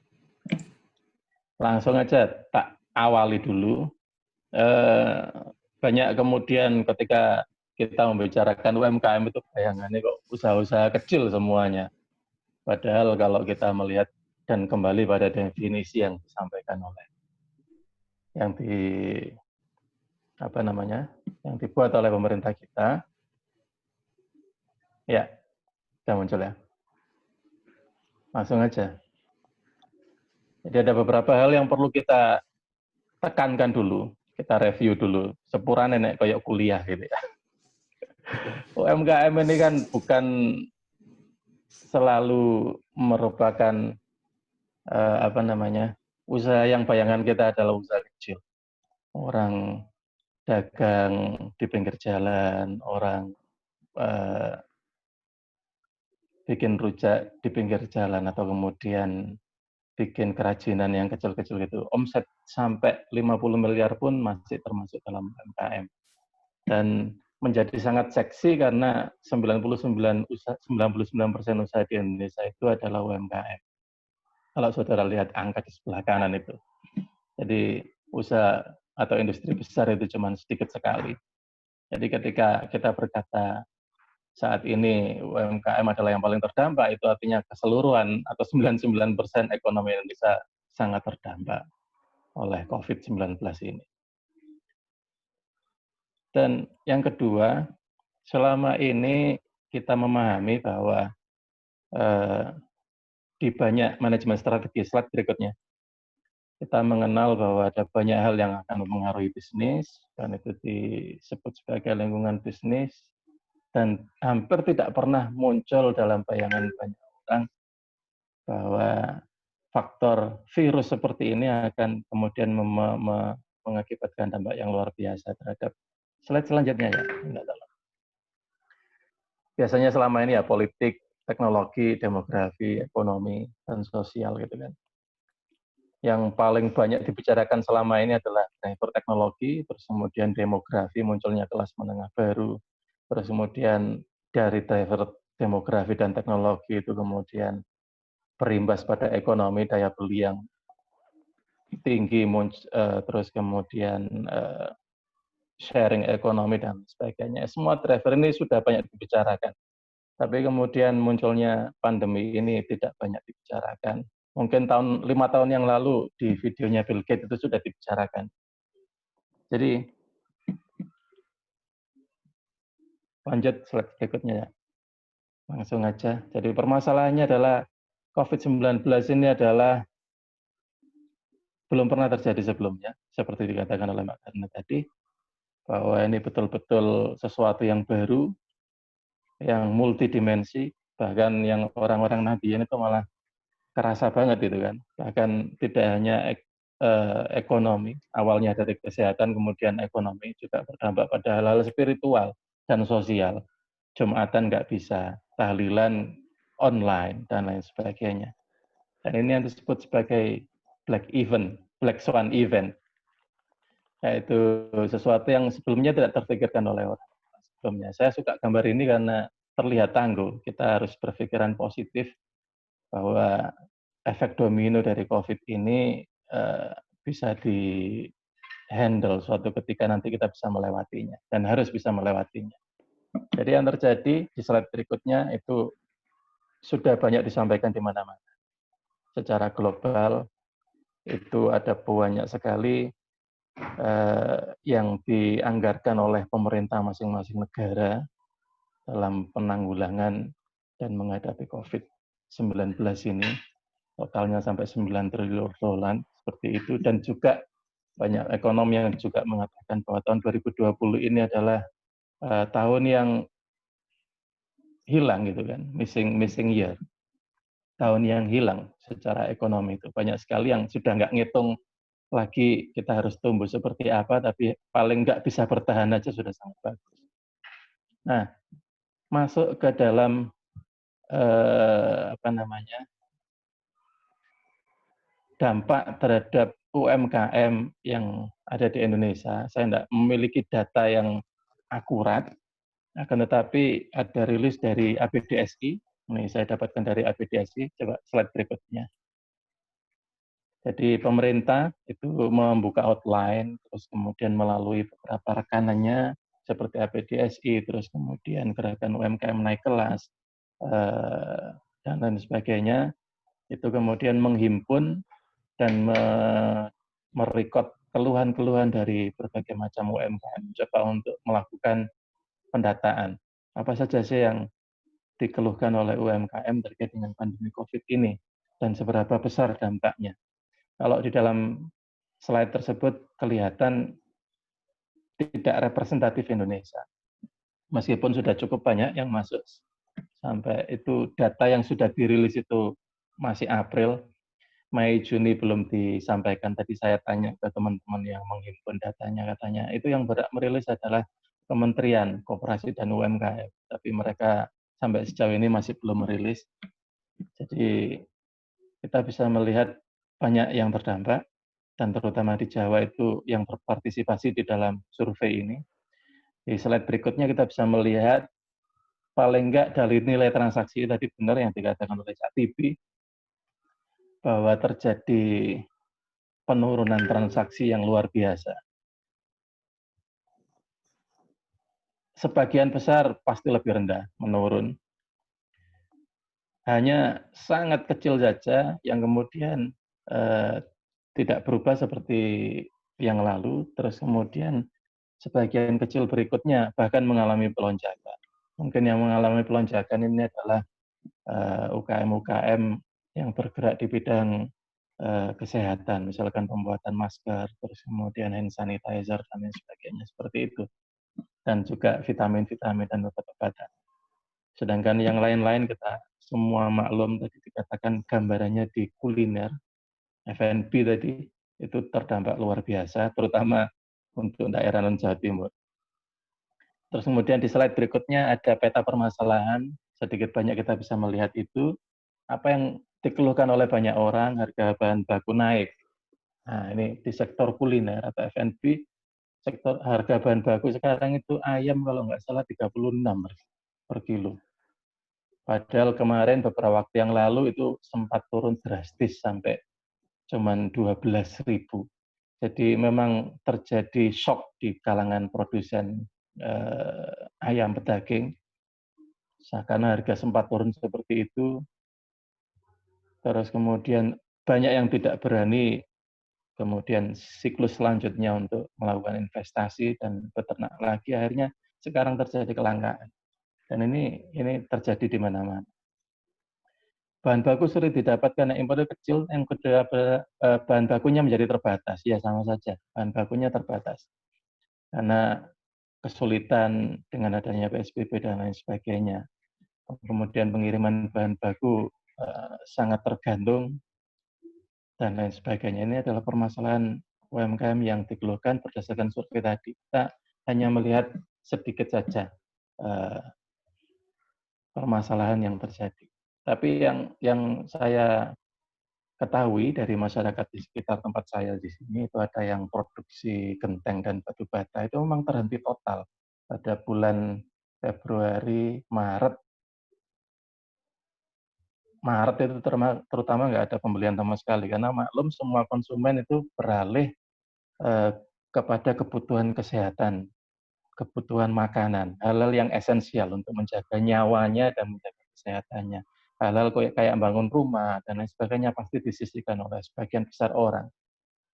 langsung aja tak awali dulu. Banyak kemudian ketika kita membicarakan UMKM itu bayangannya kok usaha-usaha kecil semuanya. Padahal kalau kita melihat dan kembali pada definisi yang disampaikan oleh yang dibuat oleh pemerintah kita, ya, sudah muncul ya. Langsung aja. Jadi ada beberapa hal yang perlu kita tekankan dulu, kita review dulu, sepura nenek kayak kuliah gitu ya. UMKM ini kan bukan selalu merupakan usaha yang bayangan kita adalah usaha kecil. Orang dagang di pinggir jalan, orang bikin rujak di pinggir jalan atau kemudian bikin kerajinan yang kecil-kecil gitu. Omset sampai 50 miliar pun masih termasuk dalam UMKM. Dan menjadi sangat seksi karena 99% usaha di Indonesia itu adalah UMKM. Kalau saudara lihat angka di sebelah kanan itu. Jadi usaha atau industri besar itu cuma sedikit sekali. Jadi ketika kita berkata saat ini UMKM adalah yang paling terdampak, itu artinya keseluruhan atau 99% ekonomi Indonesia sangat terdampak oleh COVID-19 ini. Dan yang kedua, selama ini kita memahami bahwa di banyak manajemen strategi slide berikutnya, kita mengenal bahwa ada banyak hal yang akan mempengaruhi bisnis, dan itu disebut sebagai lingkungan bisnis, dan hampir tidak pernah muncul dalam bayangan banyak orang bahwa faktor virus seperti ini akan kemudian mengakibatkan dampak yang luar biasa terhadap slide selanjutnya ya. Biasanya selama ini ya politik, teknologi, demografi, ekonomi, dan sosial gitu kan. Yang paling banyak dibicarakan selama ini adalah driver teknologi, terus kemudian demografi, munculnya kelas menengah baru, terus kemudian dari driver demografi dan teknologi itu kemudian berimbas pada ekonomi, daya beli yang tinggi, terus kemudian sharing ekonomi dan sebagainya. Semua driver ini sudah banyak dibicarakan. Tapi kemudian munculnya pandemi ini tidak banyak dibicarakan. Mungkin 5 tahun yang lalu di videonya Bill Gates itu sudah dibicarakan. Jadi lanjut slide berikutnya ya. Langsung aja. Jadi permasalahannya adalah COVID-19 ini adalah belum pernah terjadi sebelumnya, seperti dikatakan oleh Mbak Karna tadi, bahwa ini betul-betul sesuatu yang baru, yang multidimensi, bahkan yang orang-orang Nahdien itu malah kerasa banget itu kan. Bahkan tidak hanya ekonomi, awalnya dari kesehatan, kemudian ekonomi juga berdampak pada hal-hal spiritual dan sosial. Jumatan nggak bisa, tahlilan online, dan lain sebagainya. Dan ini yang disebut sebagai Black Swan event, yaitu sesuatu yang sebelumnya tidak terpikirkan oleh orang sebelumnya. Saya suka gambar ini karena terlihat tangguh. Kita harus berpikiran positif bahwa efek domino dari COVID ini bisa di-handle suatu ketika nanti kita bisa melewatinya, dan harus bisa melewatinya. Jadi yang terjadi di slide berikutnya itu sudah banyak disampaikan di mana-mana. Secara global, itu ada banyak sekali yang dianggarkan oleh pemerintah masing-masing negara dalam penanggulangan dan menghadapi COVID-19 ini. Totalnya sampai 9 triliun dolar seperti itu. Dan juga banyak ekonom yang juga mengatakan bahwa tahun 2020 ini adalah tahun yang hilang gitu kan, missing year, tahun yang hilang secara ekonomi itu banyak sekali yang sudah nggak ngitung lagi kita harus tumbuh seperti apa, tapi paling nggak bisa bertahan aja sudah sangat bagus. Nah, masuk ke dalam dampak terhadap UMKM yang ada di Indonesia. Saya tidak memiliki data yang akurat, akan tetapi ada rilis dari APDSI. Ini saya dapatkan dari APDSI. Coba slide berikutnya. Jadi pemerintah itu membuka outline, terus kemudian melalui beberapa rekanannya seperti APDSI, terus kemudian gerakan UMKM naik kelas, dan lain sebagainya, itu kemudian menghimpun dan merekod keluhan-keluhan dari berbagai macam UMKM, coba untuk melakukan pendataan. Apa saja sih yang dikeluhkan oleh UMKM terkait dengan pandemi COVID ini, dan seberapa besar dampaknya. Kalau di dalam slide tersebut kelihatan tidak representatif Indonesia. Meskipun sudah cukup banyak yang masuk, sampai itu data yang sudah dirilis itu masih April, Mei, Juni belum disampaikan. Tadi saya tanya ke teman-teman yang menghimpun datanya, katanya itu yang berhak merilis adalah Kementerian Koperasi dan UMKM. Tapi mereka sampai sejauh ini masih belum merilis. Jadi kita bisa melihat banyak yang terdampak, dan terutama di Jawa itu yang berpartisipasi di dalam survei ini. Di slide berikutnya kita bisa melihat paling enggak dari nilai transaksi tadi benar yang dikatakan oleh Cak Tibi, bahwa terjadi penurunan transaksi yang luar biasa. Sebagian besar pasti lebih rendah, menurun. Hanya sangat kecil saja yang kemudian tidak berubah seperti yang lalu, terus kemudian sebagian kecil berikutnya bahkan mengalami pelonjakan. Mungkin yang mengalami pelonjakan ini adalah UKM-UKM yang bergerak di bidang kesehatan, misalkan pembuatan masker, terus kemudian hand sanitizer, dan lain sebagainya, seperti itu. Dan juga vitamin-vitamin dan obat-obatan. Sedangkan yang lain-lain kita semua maklum tadi dikatakan gambarannya di kuliner, F&B tadi, itu terdampak luar biasa, terutama untuk daerah non-Jawa Timur. Terus kemudian di slide berikutnya ada peta permasalahan, sedikit banyak kita bisa melihat itu, apa yang dikeluhkan oleh banyak orang, harga bahan baku naik. Nah, ini di sektor kuliner atau F&B, sektor harga bahan baku sekarang itu ayam kalau nggak salah 36 per kilo. Padahal kemarin beberapa waktu yang lalu itu sempat turun drastis sampai cuman 12.000. Jadi memang terjadi shock di kalangan produsen ayam pedaging. Karena harga sempat turun seperti itu. Terus kemudian banyak yang tidak berani kemudian siklus selanjutnya untuk melakukan investasi dan beternak lagi, akhirnya sekarang terjadi kelangkaan. Dan ini terjadi di mana-mana. Bahan baku sulit didapat karena impornya kecil, yang kedua bahan bakunya menjadi terbatas. Ya sama saja, bahan bakunya terbatas. Karena kesulitan dengan adanya PSBB dan lain sebagainya. Kemudian pengiriman bahan baku sangat tergantung dan lain sebagainya. Ini adalah permasalahan UMKM yang dikeluhkan berdasarkan survei tadi. Kita hanya melihat sedikit saja permasalahan yang terjadi. Tapi yang saya ketahui dari masyarakat di sekitar tempat saya di sini itu ada yang produksi genteng dan batu bata itu memang terhenti total pada bulan Februari, Maret itu terutama nggak ada pembelian sama sekali karena maklum semua konsumen itu beralih kepada kebutuhan kesehatan, kebutuhan makanan, hal-hal yang esensial untuk menjaga nyawanya dan menjaga kesehatannya. Hal-hal kayak bangun rumah dan lain sebagainya pasti disisihkan oleh sebagian besar orang.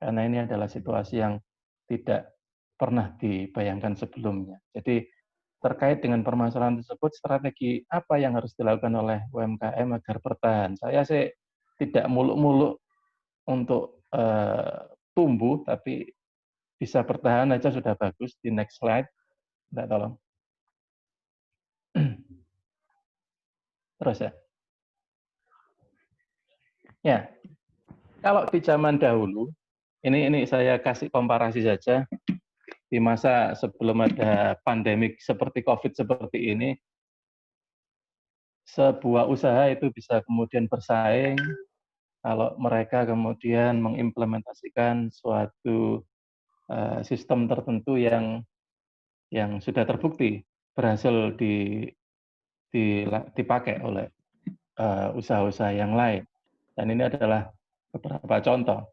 Karena ini adalah situasi yang tidak pernah dibayangkan sebelumnya. Jadi terkait dengan permasalahan tersebut, strategi apa yang harus dilakukan oleh UMKM agar bertahan? Saya sih tidak muluk-muluk untuk tumbuh, tapi bisa bertahan aja sudah bagus. Di next slide, Mbak tolong. Terus ya. Ya, kalau di zaman dahulu, ini saya kasih komparasi saja, di masa sebelum ada pandemik seperti COVID seperti ini, sebuah usaha itu bisa kemudian bersaing kalau mereka kemudian mengimplementasikan suatu sistem tertentu yang sudah terbukti berhasil dipakai oleh usaha-usaha yang lain. Dan ini adalah beberapa contoh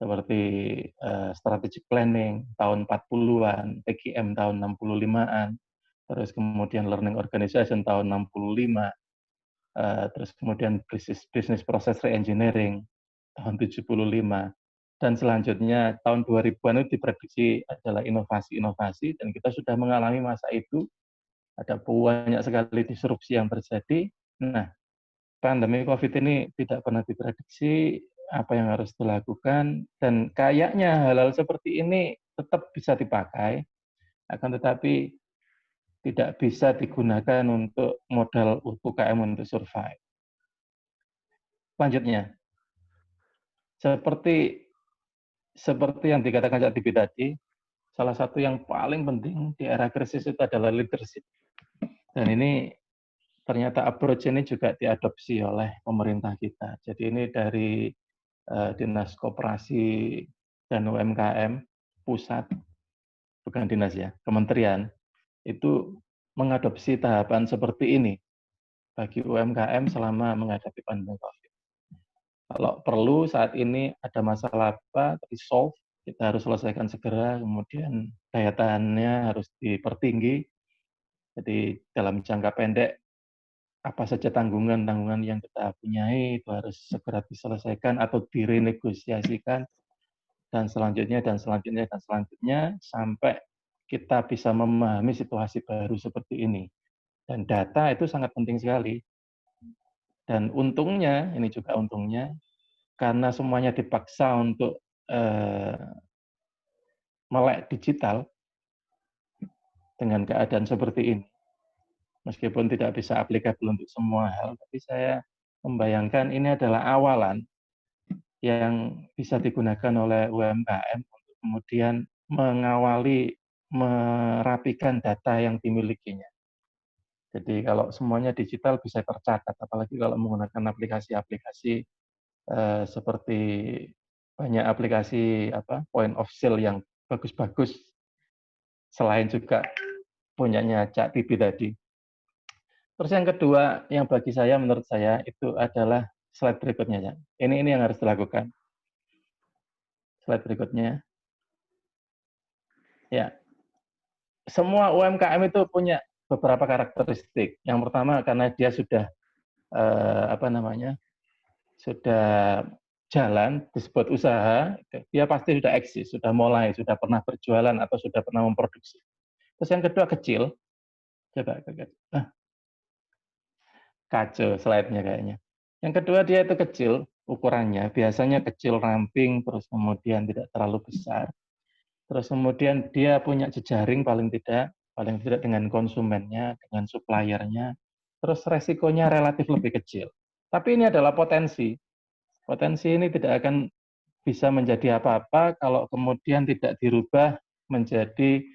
seperti strategic planning tahun 40-an, PGM tahun 65-an, terus kemudian learning organization tahun 65, terus kemudian business process reengineering tahun 75, dan selanjutnya tahun 2000-an itu diprediksi adalah inovasi-inovasi, dan kita sudah mengalami masa itu, ada banyak sekali disrupsi yang terjadi. Nah, pandemi COVID ini tidak pernah diprediksi apa yang harus dilakukan, dan kayaknya hal-hal seperti ini tetap bisa dipakai, akan tetapi tidak bisa digunakan untuk modal UKM untuk survive. Selanjutnya, seperti yang dikatakan Cak Tibi tadi, salah satu yang paling penting di era krisis itu adalah leadership. Dan ini ternyata approach ini juga diadopsi oleh pemerintah kita. Jadi ini dari Dinas Koperasi dan UMKM pusat, bukan dinas ya, kementerian, itu mengadopsi tahapan seperti ini bagi UMKM selama menghadapi pandemi COVID. Kalau perlu saat ini ada masalah apa, resolve, kita harus selesaikan segera, kemudian daya tahannya harus dipertinggi. Jadi dalam jangka pendek, apa saja tanggungan-tanggungan yang kita punyai itu harus segera diselesaikan atau direnegosiasikan, dan selanjutnya sampai kita bisa memahami situasi baru seperti ini. Dan data itu sangat penting sekali. Dan untungnya, ini juga untungnya, karena semuanya dipaksa untuk melek digital dengan keadaan seperti ini. Meskipun tidak bisa aplikabel untuk semua hal, tapi saya membayangkan ini adalah awalan yang bisa digunakan oleh UMKM untuk kemudian mengawali, merapikan data yang dimilikinya. Jadi kalau semuanya digital bisa tercatat, apalagi kalau menggunakan aplikasi-aplikasi seperti banyak aplikasi point of sale yang bagus-bagus, selain juga punyanya Cak Tibi tadi. Terus yang kedua, yang bagi saya, menurut saya, itu adalah slide berikutnya. Ya. Ini yang harus dilakukan. Slide berikutnya. Ya, semua UMKM itu punya beberapa karakteristik. Yang pertama, karena dia sudah sudah jalan, disebut usaha, dia pasti sudah eksis, sudah mulai, sudah pernah berjualan atau sudah pernah memproduksi. Terus yang kedua kecil. Coba kacau slide-nya kayaknya. Yang kedua dia itu kecil ukurannya, biasanya kecil ramping, terus kemudian tidak terlalu besar. Terus kemudian dia punya jejaring paling tidak dengan konsumennya, dengan suppliernya. Terus resikonya relatif lebih kecil. Tapi ini adalah potensi. Potensi ini tidak akan bisa menjadi apa-apa kalau kemudian tidak dirubah menjadi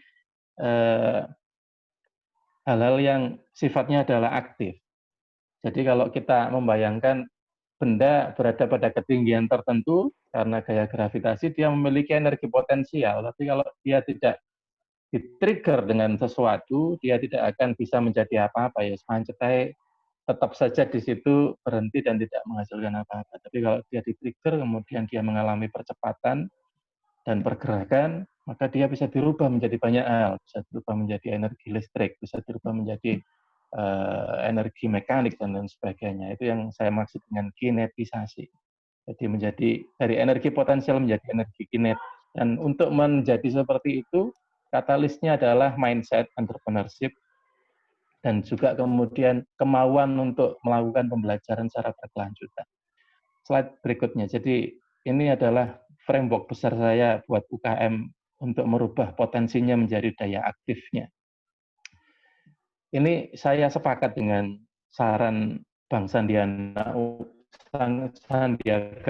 hal-hal yang sifatnya adalah aktif. Jadi kalau kita membayangkan benda berada pada ketinggian tertentu, karena gaya gravitasi dia memiliki energi potensial, tapi kalau dia tidak di-trigger dengan sesuatu, dia tidak akan bisa menjadi apa-apa, ya sepancetai tetap saja di situ berhenti dan tidak menghasilkan apa-apa. Tapi kalau dia di-trigger, kemudian dia mengalami percepatan dan pergerakan, maka dia bisa dirubah menjadi banyak hal, bisa dirubah menjadi energi listrik, bisa dirubah menjadi energi mekanik dan lain sebagainya. Itu yang saya maksud dengan kinetisasi. Jadi menjadi dari energi potensial menjadi energi kinetis. Dan untuk menjadi seperti itu, katalisnya adalah mindset entrepreneurship dan juga kemudian kemauan untuk melakukan pembelajaran secara berkelanjutan. Slide berikutnya. Jadi ini adalah framework besar saya buat UKM untuk merubah potensinya menjadi daya aktifnya. Ini saya sepakat dengan saran Bang Sandiaga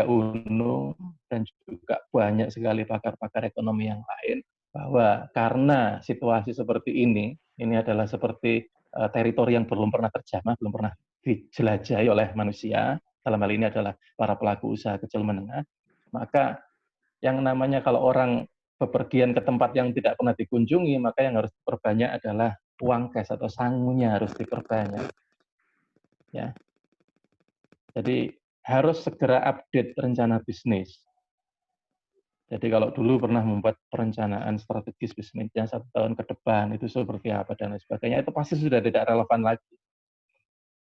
Uno dan juga banyak sekali pakar-pakar ekonomi yang lain, bahwa karena situasi seperti ini adalah seperti teritori yang belum pernah terjamah, belum pernah dijelajahi oleh manusia, dalam hal ini adalah para pelaku usaha kecil menengah, maka yang namanya kalau orang bepergian ke tempat yang tidak pernah dikunjungi, maka yang harus diperbanyak adalah uang cash atau sangunya harus diperbanyak. Ya. Jadi harus segera update rencana bisnis. Jadi kalau dulu pernah membuat perencanaan strategis bisnisnya 1 tahun ke depan, itu seperti apa dan lain sebagainya, itu pasti sudah tidak relevan lagi.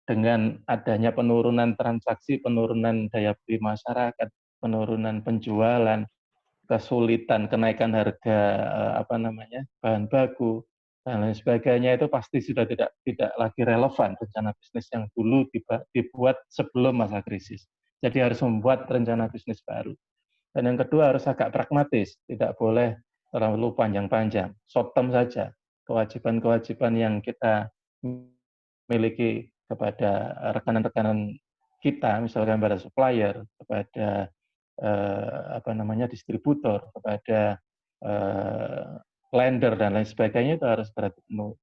Dengan adanya penurunan transaksi, penurunan daya beli masyarakat, penurunan penjualan, kesulitan kenaikan harga bahan baku, dan lain sebagainya, itu pasti sudah tidak lagi relevan rencana bisnis yang dulu dibuat sebelum masa krisis. Jadi harus membuat rencana bisnis baru. Dan yang kedua harus agak pragmatis, tidak boleh terlalu panjang-panjang, short term saja. Kewajiban-kewajiban yang kita miliki kepada rekan-rekan kita, misalkan pada supplier, kepada distributor, kepada lender dan lain sebagainya, itu harus dipenuhi.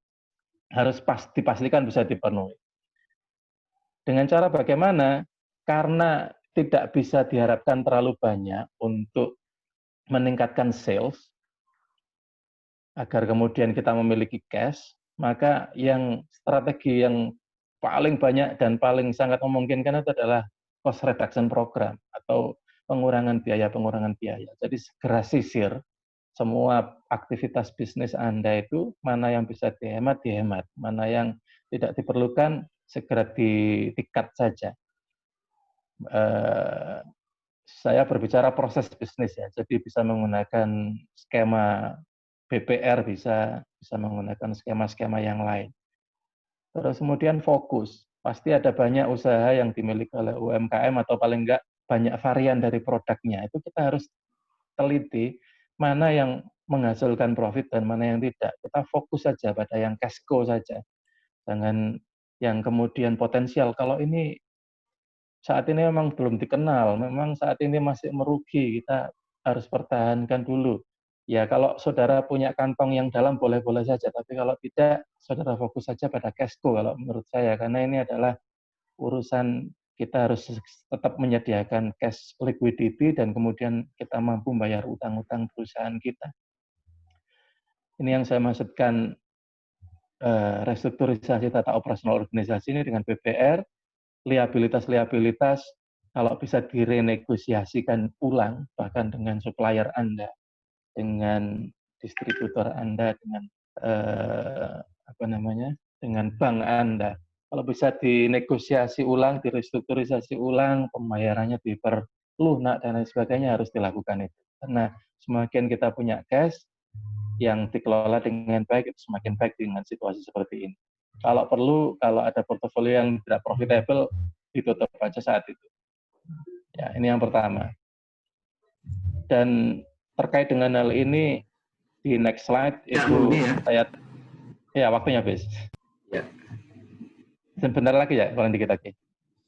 Harus dipastikan bisa dipenuhi. Dengan cara bagaimana? Karena tidak bisa diharapkan terlalu banyak untuk meningkatkan sales, agar kemudian kita memiliki cash, maka yang strategi yang paling banyak dan paling sangat memungkinkan itu adalah cost reduction program atau pengurangan biaya. Jadi segera sisir semua aktivitas bisnis Anda itu, mana yang bisa dihemat, mana yang tidak diperlukan segera di-cut saja. Saya berbicara proses bisnis ya, jadi bisa menggunakan skema BPR, bisa menggunakan skema-skema yang lain. Terus kemudian fokus, pasti ada banyak usaha yang dimiliki oleh UMKM atau paling enggak banyak varian dari produknya. Itu kita harus teliti mana yang menghasilkan profit dan mana yang tidak. Kita fokus saja pada yang cash cow saja. Jangan yang kemudian potensial. Kalau ini saat ini memang belum dikenal, memang saat ini masih merugi, kita harus pertahankan dulu. Ya, kalau saudara punya kantong yang dalam boleh-boleh saja, tapi kalau tidak, saudara fokus saja pada cash cow kalau menurut saya, karena ini adalah urusan kita harus tetap menyediakan cash liquidity dan kemudian kita mampu membayar utang-utang perusahaan kita. Ini yang saya maksudkan restrukturisasi tata operasional organisasi ini dengan BPR, liabilitas kalau bisa direnegosiasikan ulang, bahkan dengan supplier Anda, dengan distributor Anda, dengan dengan bank Anda. Kalau bisa dinegosiasi ulang, direstrukturisasi ulang, pembayarannya diperlunak dan lain sebagainya harus dilakukan itu. Karena semakin kita punya cash yang dikelola dengan baik, itu semakin baik dengan situasi seperti ini. Kalau perlu, kalau ada portofolio yang tidak profitable, ditutup aja saat itu. Ya, ini yang pertama. Dan terkait dengan hal ini, di next slide, ya waktunya habis. Ya. Sebentar lagi ya, paling dikit lagi.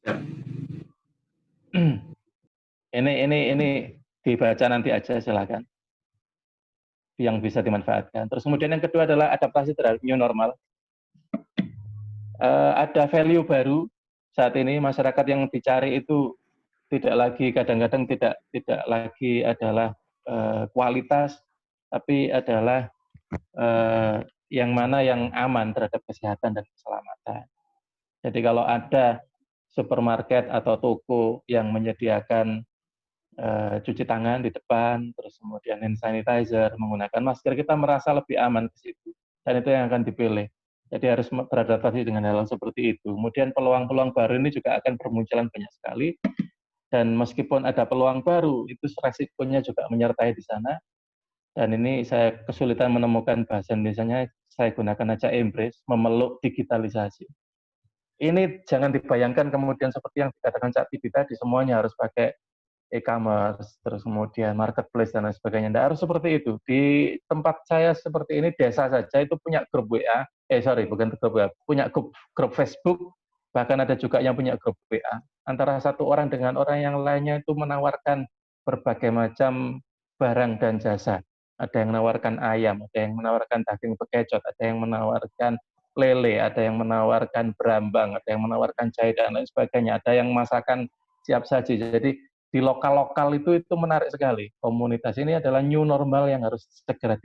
Ya. Ini dibaca nanti aja, silakan. Yang bisa dimanfaatkan. Terus kemudian yang kedua adalah adaptasi terhadap new normal. Ada value baru saat ini, masyarakat yang dicari itu tidak lagi, kadang-kadang tidak lagi adalah kualitas, tapi adalah yang mana yang aman terhadap kesehatan dan keselamatan. Jadi kalau ada supermarket atau toko yang menyediakan cuci tangan di depan, terus kemudian hand sanitizer, menggunakan masker, kita merasa lebih aman ke situ. Dan itu yang akan dipilih. Jadi harus beradaptasi dengan hal seperti itu. Kemudian peluang-peluang baru ini juga akan bermunculan banyak sekali. Dan meskipun ada peluang baru, itu resikonya juga menyertai di sana. Dan ini saya kesulitan menemukan bahasa Indonesianya, saya gunakan aja embrace, memeluk digitalisasi. Ini jangan dibayangkan kemudian seperti yang dikatakan Cak Tibi tadi, semuanya harus pakai e-commerce, terus kemudian marketplace dan lain sebagainya. Tidak harus seperti itu. Di tempat saya seperti ini, desa saja itu punya grup WA, bukan grup WA, punya grup Facebook, Bahkan ada juga yang punya grup WA. Antara satu orang dengan orang yang lainnya itu menawarkan berbagai macam barang dan jasa. Ada yang menawarkan ayam, ada yang menawarkan daging bekecot, ada yang menawarkan lele, ada yang menawarkan berambang, ada yang menawarkan jahe dan lain sebagainya. Ada yang masakan siap saji. Jadi di lokal-lokal itu menarik sekali. Komunitas ini adalah new normal yang harus segera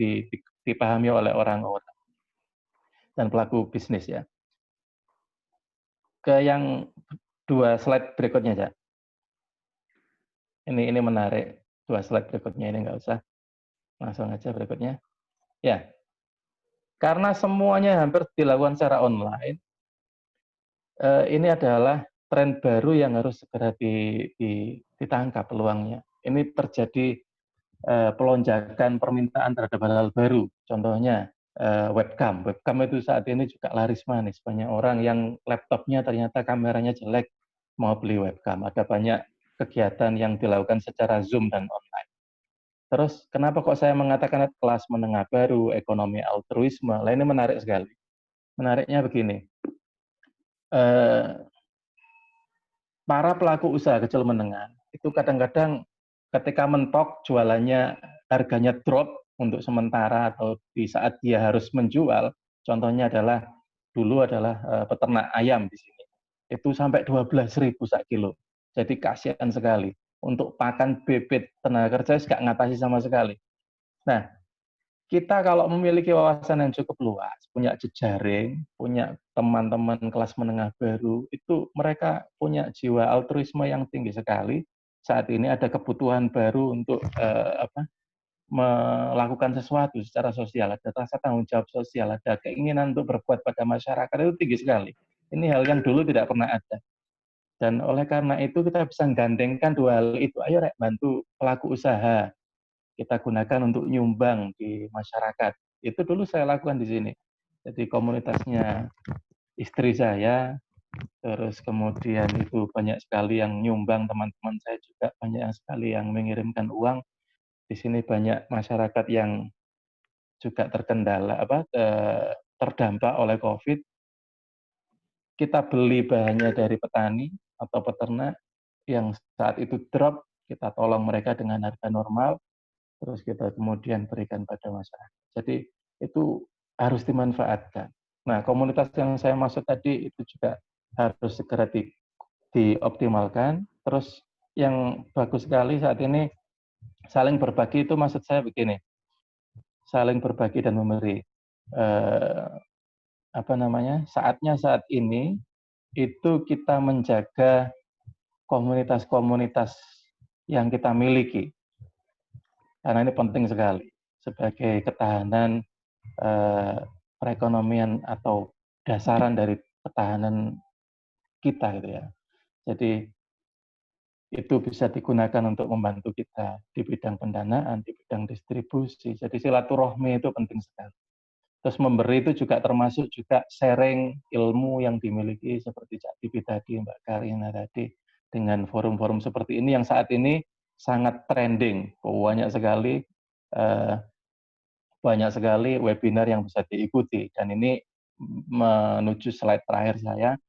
dipahami oleh orang-orang dan pelaku bisnis ya. Ke yang 2 slide berikutnya, Cak. Ini menarik. 2 slide berikutnya ini nggak usah. Langsung aja berikutnya. Ya. Karena semuanya hampir dilakukan secara online, ini adalah tren baru yang harus segera ditangkap peluangnya. Ini terjadi pelonjakan permintaan terhadap hal-hal baru. Contohnya webcam. Webcam itu saat ini juga laris manis. Banyak orang yang laptopnya ternyata kameranya jelek, mau beli webcam. Ada banyak kegiatan yang dilakukan secara Zoom dan online. Terus kenapa kok saya mengatakan kelas menengah baru, ekonomi altruisme? Lah ini menarik sekali. Menariknya begini. Para pelaku usaha kecil menengah itu kadang-kadang ketika mentok jualannya harganya drop untuk sementara atau di saat dia harus menjual, contohnya adalah dulu adalah peternak ayam di sini. Itu sampai 12.000 sak kilo. Jadi kasihan sekali. Untuk pakan bibit tenaga kerja nggak ngatasi sama sekali. Nah, kita kalau memiliki wawasan yang cukup luas, punya jejaring, punya teman-teman kelas menengah baru, itu mereka punya jiwa altruisme yang tinggi sekali. Saat ini ada kebutuhan baru untuk melakukan sesuatu secara sosial, ada rasa tanggung jawab sosial, ada keinginan untuk berbuat pada masyarakat, itu tinggi sekali. Ini hal yang dulu tidak pernah ada. Dan oleh karena itu kita bisa menggandengkan 2 hal itu. Ayo Rek, bantu pelaku usaha. Kita gunakan untuk nyumbang di masyarakat. Itu dulu saya lakukan di sini. Jadi komunitasnya istri saya, terus kemudian itu banyak sekali yang nyumbang, teman-teman saya juga banyak sekali yang mengirimkan uang. Di sini banyak masyarakat yang juga terdampak oleh COVID. Kita beli bahannya dari petani atau peternak yang saat itu drop, kita tolong mereka dengan harga normal, terus kita kemudian berikan pada masyarakat. Jadi itu harus dimanfaatkan. Nah, komunitas yang saya maksud tadi itu juga harus segera dioptimalkan. Terus yang bagus sekali saat ini saling berbagi itu maksud saya begini, saling berbagi dan memberi. Saatnya saat ini itu kita menjaga komunitas-komunitas yang kita miliki. Karena ini penting sekali sebagai ketahanan perekonomian atau dasaran dari ketahanan kita gitu ya. Jadi itu bisa digunakan untuk membantu kita di bidang pendanaan, di bidang distribusi. Jadi silaturahmi itu penting sekali. Terus memberi itu juga termasuk juga sharing ilmu yang dimiliki seperti Cak Tipi tadi, Mbak Karina tadi, dengan forum-forum seperti ini yang saat ini sangat trending. Banyak sekali webinar yang bisa diikuti. Dan ini menuju slide terakhir saya,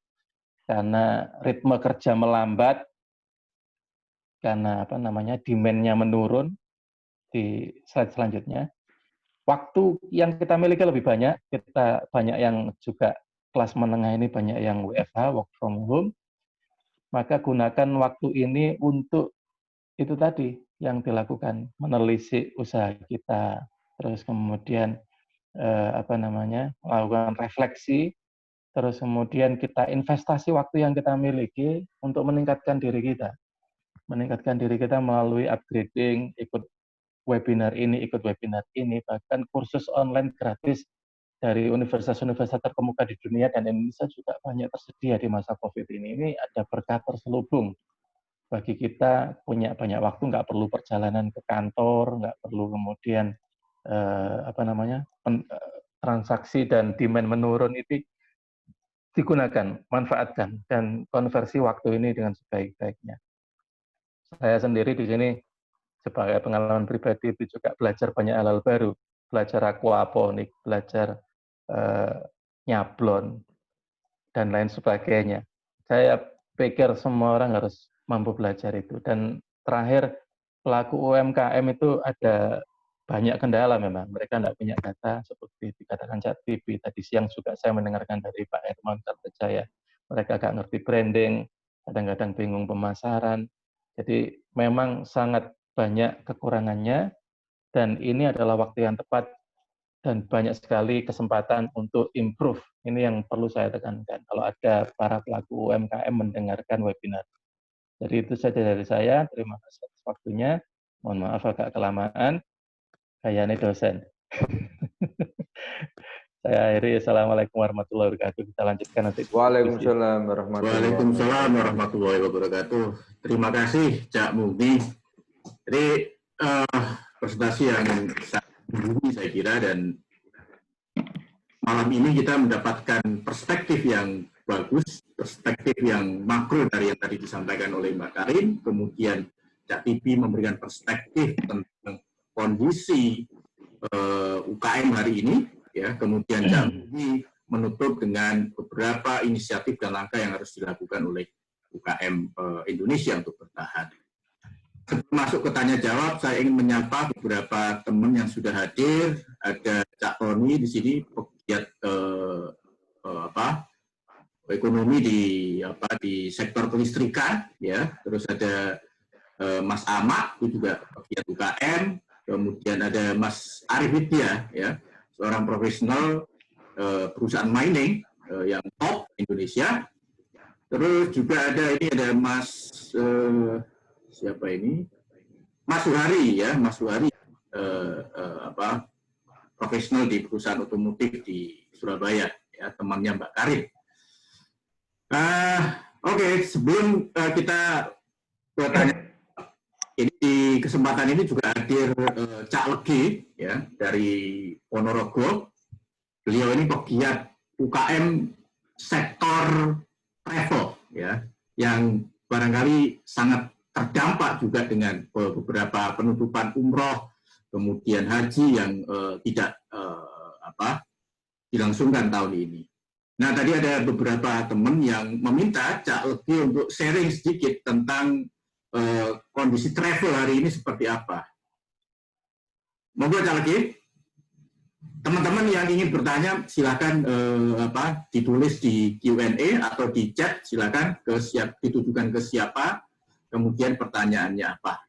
karena ritme kerja melambat, karena demand-nya menurun di slide selanjutnya. Waktu yang kita miliki lebih banyak, kita banyak yang juga kelas menengah ini banyak yang WFH, work from home, maka gunakan waktu ini untuk itu tadi yang dilakukan, menelisik usaha kita, terus kemudian melakukan refleksi, terus kemudian kita investasi waktu yang kita miliki untuk meningkatkan diri kita. Meningkatkan diri kita melalui upgrading, ikut webinar ini, bahkan kursus online gratis dari universitas-universitas terkemuka di dunia dan Indonesia juga banyak tersedia di masa COVID ini. Ini ada berkat terselubung bagi kita, punya banyak waktu, nggak perlu perjalanan ke kantor, nggak perlu kemudian transaksi dan demand menurun, itu digunakan, manfaatkan, dan konversi waktu ini dengan sebaik-baiknya. Saya sendiri di sini sebagai pengalaman pribadi itu juga belajar banyak hal-hal baru, belajar aquaponik, belajar nyablon, dan lain sebagainya. saya pikir semua orang harus mampu belajar itu. Dan terakhir, pelaku UMKM itu ada banyak kendala memang. Mereka tidak punya data, seperti dikatakan Cak TV. Tadi siang juga saya mendengarkan dari Pak Herman Kartajaya. Mereka agak ngerti branding, kadang-kadang bingung pemasaran. Jadi memang sangat banyak kekurangannya, dan ini adalah waktu yang tepat dan banyak sekali kesempatan untuk improve. Ini yang perlu saya tekankan. Kalau ada para pelaku UMKM mendengarkan webinar. Jadi itu saja dari saya. Terima kasih atas waktunya. Mohon maaf agak kelamaan. Kayaknya dosen. Saya akhiri. Assalamualaikum warahmatullahi wabarakatuh. Kita lanjutkan nanti. Waalaikumsalam warahmatullahi wabarakatuh. Waalaikumsalam warahmatullahi wabarakatuh. Terima kasih Cak Mugi. Jadi presentasi yang sangat menggugah saya kira, dan malam ini kita mendapatkan perspektif yang bagus, perspektif yang makro dari yang tadi disampaikan oleh Mbak Karin, kemudian Cak Tipi memberikan perspektif tentang kondisi UKM hari ini, ya, kemudian Cak Mugi menutup dengan beberapa inisiatif dan langkah yang harus dilakukan oleh UKM Indonesia untuk bertahan. Sebelum masuk ke tanya jawab, saya ingin menyapa beberapa teman yang sudah hadir. Ada Cak Tony di sini, pegiat ekonomi di sektor kelistrikan, ya. Terus ada Mas Ahmad, itu juga pegiat UKM. Kemudian ada Mas Arif Widya, ya, seorang profesional perusahaan mining yang top Indonesia. Terus juga ada Mas siapa ini? Mas Suhari, ya, Mas Suhari, profesional di perusahaan otomotif di Surabaya, ya, temannya Mbak Karin. Oke, sebelum kita bertanya, ini di kesempatan ini juga hadir Cak Legi, ya, dari Ponorogo. Beliau ini pegiat UKM sektor travel, ya, yang barangkali sangat terdampak juga dengan beberapa penutupan umroh, kemudian haji yang tidak dilangsungkan tahun ini. Nah, tadi ada beberapa teman yang meminta Cak Legi untuk sharing sedikit tentang kondisi travel hari ini seperti apa. Monggo Cak Legi. Teman-teman yang ingin bertanya silakan ditulis di Q&A atau di chat, silakan ditujukan ke siapa, kemudian pertanyaannya apa.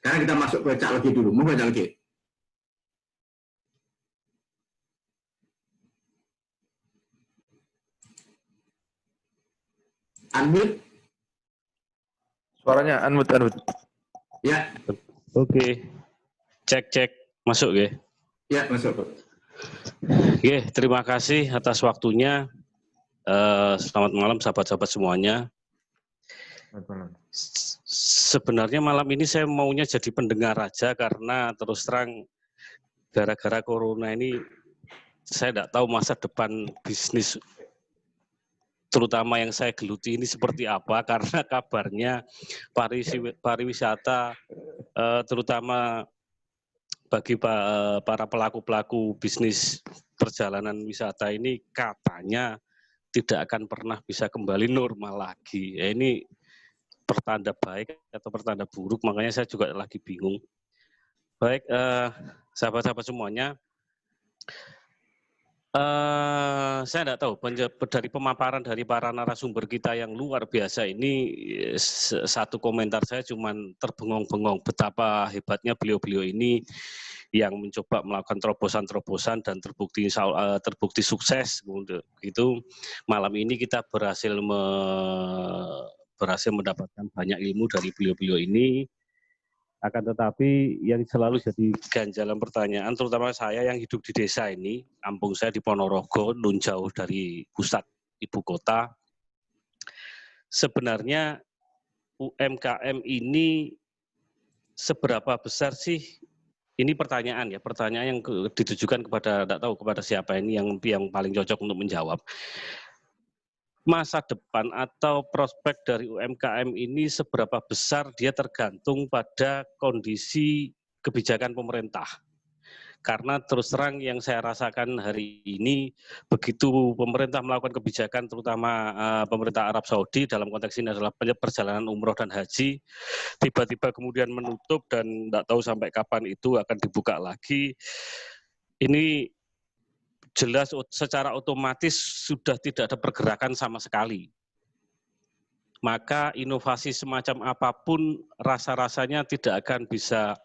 Sekarang kita masuk ke Cak Legi dulu. Monggo Cak Legi. Unmute. Suaranya unmute. Ya. Oke. Cek. Masuk ya? Ya, masuk. Oke, terima kasih atas waktunya. Selamat malam sahabat-sahabat semuanya. Sebenarnya malam ini saya maunya jadi pendengar aja, karena terus terang gara-gara corona ini saya tidak tahu masa depan bisnis terutama yang saya geluti ini seperti apa, karena kabarnya pariwisata terutama bagi para pelaku-pelaku bisnis perjalanan wisata ini katanya tidak akan pernah bisa kembali normal lagi. Ya, ini pertanda baik atau pertanda buruk, makanya saya juga lagi bingung. Baik, sahabat-sahabat semuanya, saya tidak tahu, dari pemaparan dari para narasumber kita yang luar biasa ini, satu komentar saya cuman terbengong-bengong betapa hebatnya beliau-beliau ini yang mencoba melakukan terobosan-terobosan dan terbukti sukses. Gitu. Malam ini kita berhasil mendapatkan banyak ilmu dari beliau-beliau ini. Akan tetapi yang selalu jadi ganjalan pertanyaan, terutama saya yang hidup di desa ini, kampung saya di Ponorogo, nun jauh dari pusat ibu kota. Sebenarnya UMKM ini seberapa besar sih? Ini pertanyaan yang ditujukan kepada, tidak tahu kepada siapa ini yang paling cocok untuk menjawab. Masa depan atau prospek dari UMKM ini seberapa besar dia tergantung pada kondisi kebijakan pemerintah. Karena terus terang yang saya rasakan hari ini, begitu pemerintah melakukan kebijakan, terutama pemerintah Arab Saudi, dalam konteks ini adalah perjalanan umroh dan haji, tiba-tiba kemudian menutup dan tidak tahu sampai kapan itu akan dibuka lagi. Ini jelas secara otomatis sudah tidak ada pergerakan sama sekali. Maka inovasi semacam apapun rasa-rasanya tidak akan bisa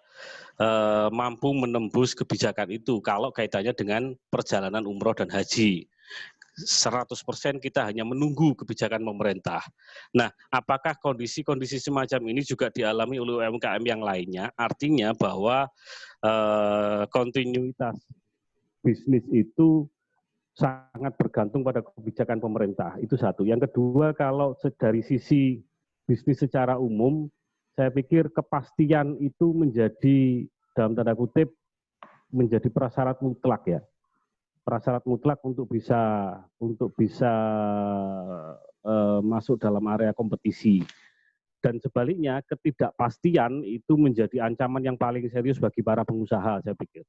mampu menembus kebijakan itu kalau kaitannya dengan perjalanan umroh dan haji. 100% kita hanya menunggu kebijakan pemerintah. Nah, apakah kondisi-kondisi semacam ini juga dialami oleh UMKM yang lainnya? Artinya bahwa kontinuitas bisnis itu sangat bergantung pada kebijakan pemerintah. Itu satu. Yang kedua, kalau dari sisi bisnis secara umum, saya pikir kepastian itu menjadi, dalam tanda kutip, menjadi prasyarat mutlak ya. Prasyarat mutlak untuk bisa masuk dalam area kompetisi. Dan sebaliknya, ketidakpastian itu menjadi ancaman yang paling serius bagi para pengusaha, saya pikir.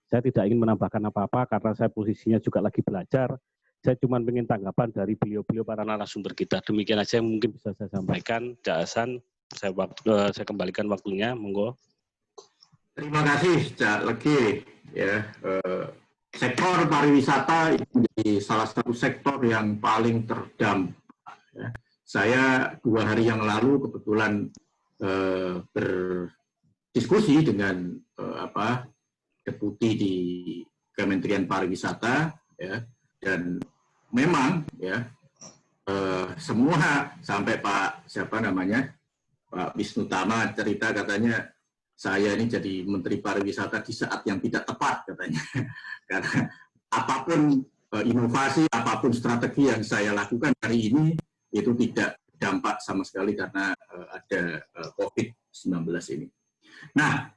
Saya tidak ingin menambahkan apa-apa karena saya posisinya juga lagi belajar. Saya cuma ingin tanggapan dari beliau-beliau para narasumber kita. Demikian aja yang mungkin bisa saya sampaikan. Cak Hasan, saya kembalikan waktunya, monggo. Terima kasih Cak Legi. Ya, sektor pariwisata menjadi salah satu sektor yang paling terdampak. Ya. Saya 2 hari yang lalu kebetulan berdiskusi dengan deputi di Kementerian Pariwisata, ya, dan memang ya semua sampai Pak Wisnu Tama cerita katanya saya ini jadi Menteri Pariwisata di saat yang tidak tepat katanya. Karena apapun inovasi, apapun strategi yang saya lakukan hari ini itu tidak dampak sama sekali karena ada COVID-19 ini. Nah,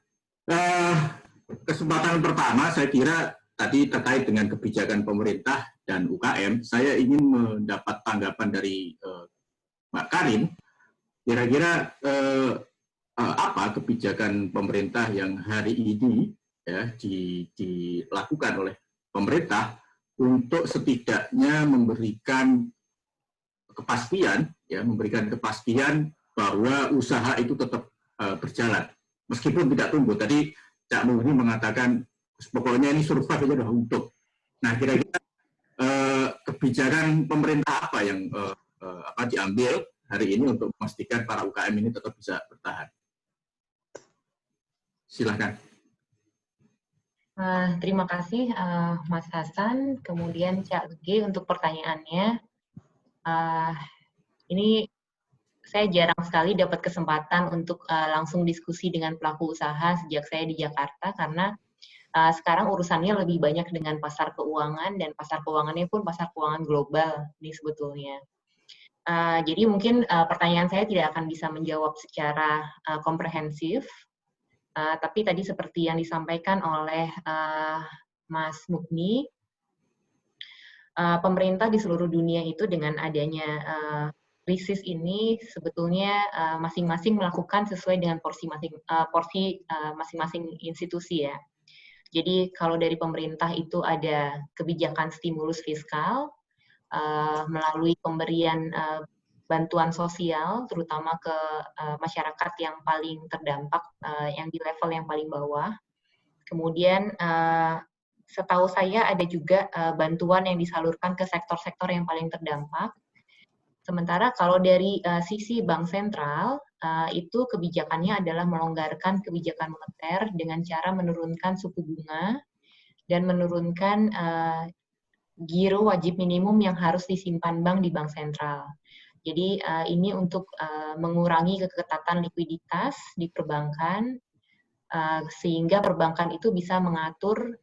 kesempatan pertama saya kira tadi terkait dengan kebijakan pemerintah dan UKM, saya ingin mendapat tanggapan dari Mbak Karin, kira-kira apa kebijakan pemerintah yang hari ini ya dilakukan oleh pemerintah untuk setidaknya memberikan kepastian bahwa usaha itu tetap berjalan meskipun tidak tumbuh. Tadi Cak Muhni mengatakan pokoknya ini survive aja udah untuk. Nah, kira-kira kebijakan pemerintah apa yang diambil hari ini untuk memastikan para UKM ini tetap bisa bertahan? Silakan. Terima kasih Mas Hasan, kemudian Cak Legi untuk pertanyaannya. Ini saya jarang sekali dapat kesempatan untuk langsung diskusi dengan pelaku usaha sejak saya di Jakarta, karena sekarang urusannya lebih banyak dengan pasar keuangan, dan pasar keuangannya pun pasar keuangan global ini sebetulnya. Jadi mungkin pertanyaan saya tidak akan bisa menjawab secara komprehensif, tapi tadi seperti yang disampaikan oleh Mas Muhni, pemerintah di seluruh dunia itu dengan adanya krisis ini sebetulnya masing-masing melakukan sesuai dengan porsi masing-masing institusi ya. Jadi kalau dari pemerintah itu ada kebijakan stimulus fiskal melalui pemberian bantuan sosial, terutama ke masyarakat yang paling terdampak, yang di level yang paling bawah. Kemudian setahu saya ada juga bantuan yang disalurkan ke sektor-sektor yang paling terdampak. Sementara kalau dari sisi Bank Sentral, itu kebijakannya adalah melonggarkan kebijakan moneter dengan cara menurunkan suku bunga dan menurunkan giro wajib minimum yang harus disimpan bank di Bank Sentral. Jadi ini untuk mengurangi keketatan likuiditas di perbankan, sehingga perbankan itu bisa mengatur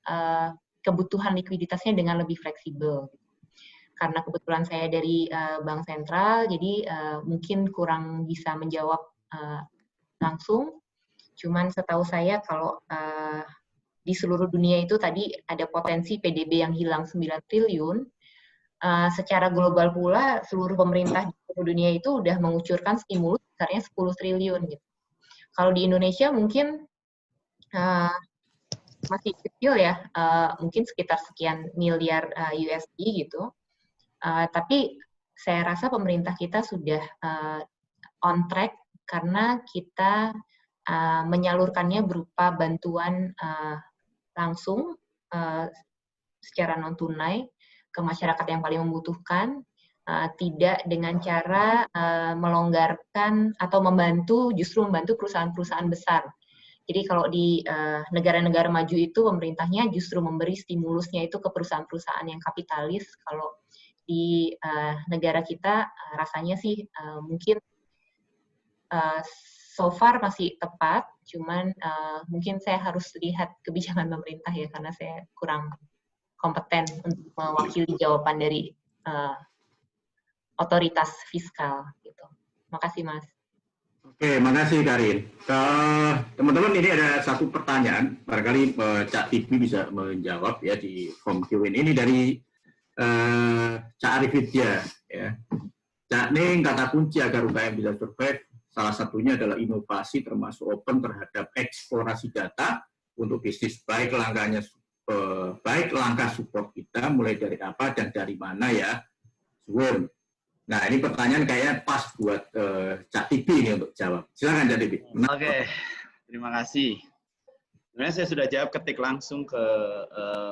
kebutuhan likuiditasnya dengan lebih fleksibel. Karena kebetulan saya dari Bank Sentral, jadi mungkin kurang bisa menjawab langsung. Cuman setahu saya kalau di seluruh dunia itu tadi ada potensi PDB yang hilang 9 triliun, secara global pula seluruh pemerintah di seluruh dunia itu udah mengucurkan stimulus besarnya 10 triliun gitu. Kalau di Indonesia mungkin masih kecil ya, mungkin sekitar sekian miliar USD gitu. Tapi saya rasa pemerintah kita sudah on track karena kita menyalurkannya berupa bantuan langsung secara non tunai ke masyarakat yang paling membutuhkan, tidak dengan cara melonggarkan atau justru membantu perusahaan-perusahaan besar. Jadi kalau di negara-negara maju itu pemerintahnya justru memberi stimulusnya itu ke perusahaan-perusahaan yang kapitalis. Kalau di negara kita rasanya sih mungkin so far masih tepat, cuman mungkin saya harus lihat kebijakan pemerintah ya, karena saya kurang kompeten untuk mewakili jawaban dari otoritas fiskal gitu. Makasih Mas. Oke, makasih Karin. Teman-teman, ini ada satu pertanyaan, barangkali Cak Tibi bisa menjawab ya di form Q&A. Ini dari Cak Arif Widya. Ya. Cak Ning, kata kunci agar UKM bisa survive, salah satunya adalah inovasi termasuk open terhadap eksplorasi data untuk bisnis. Baik langkah support kita, mulai dari apa dan dari mana ya, Suwun. Nah, ini pertanyaan kayaknya pas buat Cak Tibi ini untuk jawab. Silakan Cak Tibi. Oke, terima kasih. Sebenarnya saya sudah jawab ketik langsung ke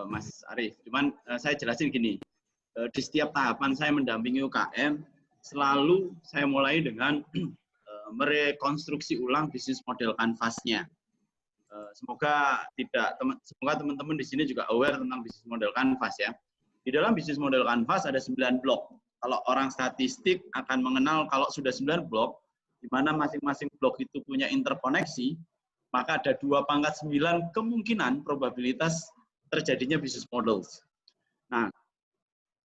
Mas Arif. Cuman saya jelasin gini, di setiap tahapan saya mendampingi UKM, selalu saya mulai dengan merekonstruksi ulang bisnis model kanvasnya. Semoga teman-teman di sini juga aware tentang bisnis model kanvas ya. Di dalam bisnis model kanvas ada 9 blok. Kalau orang statistik akan mengenal kalau sudah 9 blok, di mana masing-masing blok itu punya interkoneksi, maka ada 2/9 kemungkinan probabilitas terjadinya business models. Nah,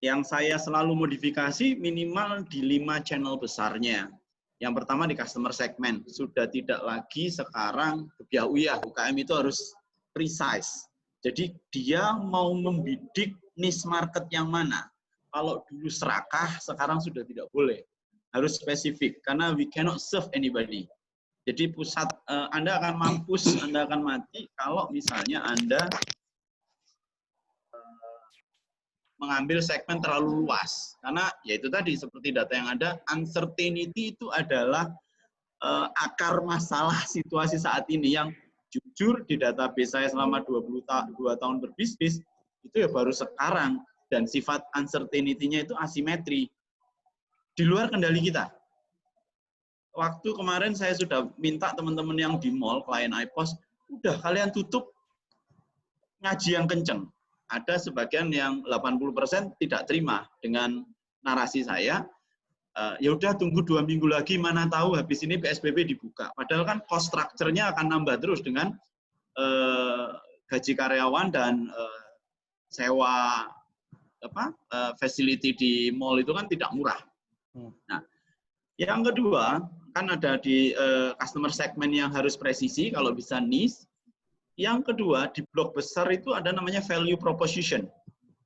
yang saya selalu modifikasi minimal di 5 channel besarnya. Yang pertama di customer segment, sudah tidak lagi sekarang kebiah-uyah, UKM itu harus precise. Jadi dia mau membidik niche market yang mana. Kalau dulu serakah, sekarang sudah tidak boleh. Harus spesifik, karena we cannot serve anybody. Jadi pusat, Anda akan mampus, Anda akan mati, kalau misalnya Anda mengambil segmen terlalu luas. Karena, ya itu tadi, seperti data yang ada, uncertainty itu adalah akar masalah situasi saat ini, yang jujur di database saya selama 22 tahun berbisnis, itu ya baru sekarang. Dan sifat uncertainty-nya itu asimetri. Di luar kendali kita. Waktu kemarin saya sudah minta teman-teman yang di mall, klien iPos, udah kalian tutup ngaji yang kenceng. Ada sebagian yang 80% tidak terima dengan narasi saya. Ya udah tunggu 2 minggu lagi, mana tahu habis ini PSBB dibuka. Padahal kan cost structure-nya akan nambah terus dengan gaji karyawan dan sewa facility di mall itu kan tidak murah. Nah, yang kedua kan ada di customer segment yang harus presisi, kalau bisa niche. Yang kedua di blok besar itu ada namanya value proposition.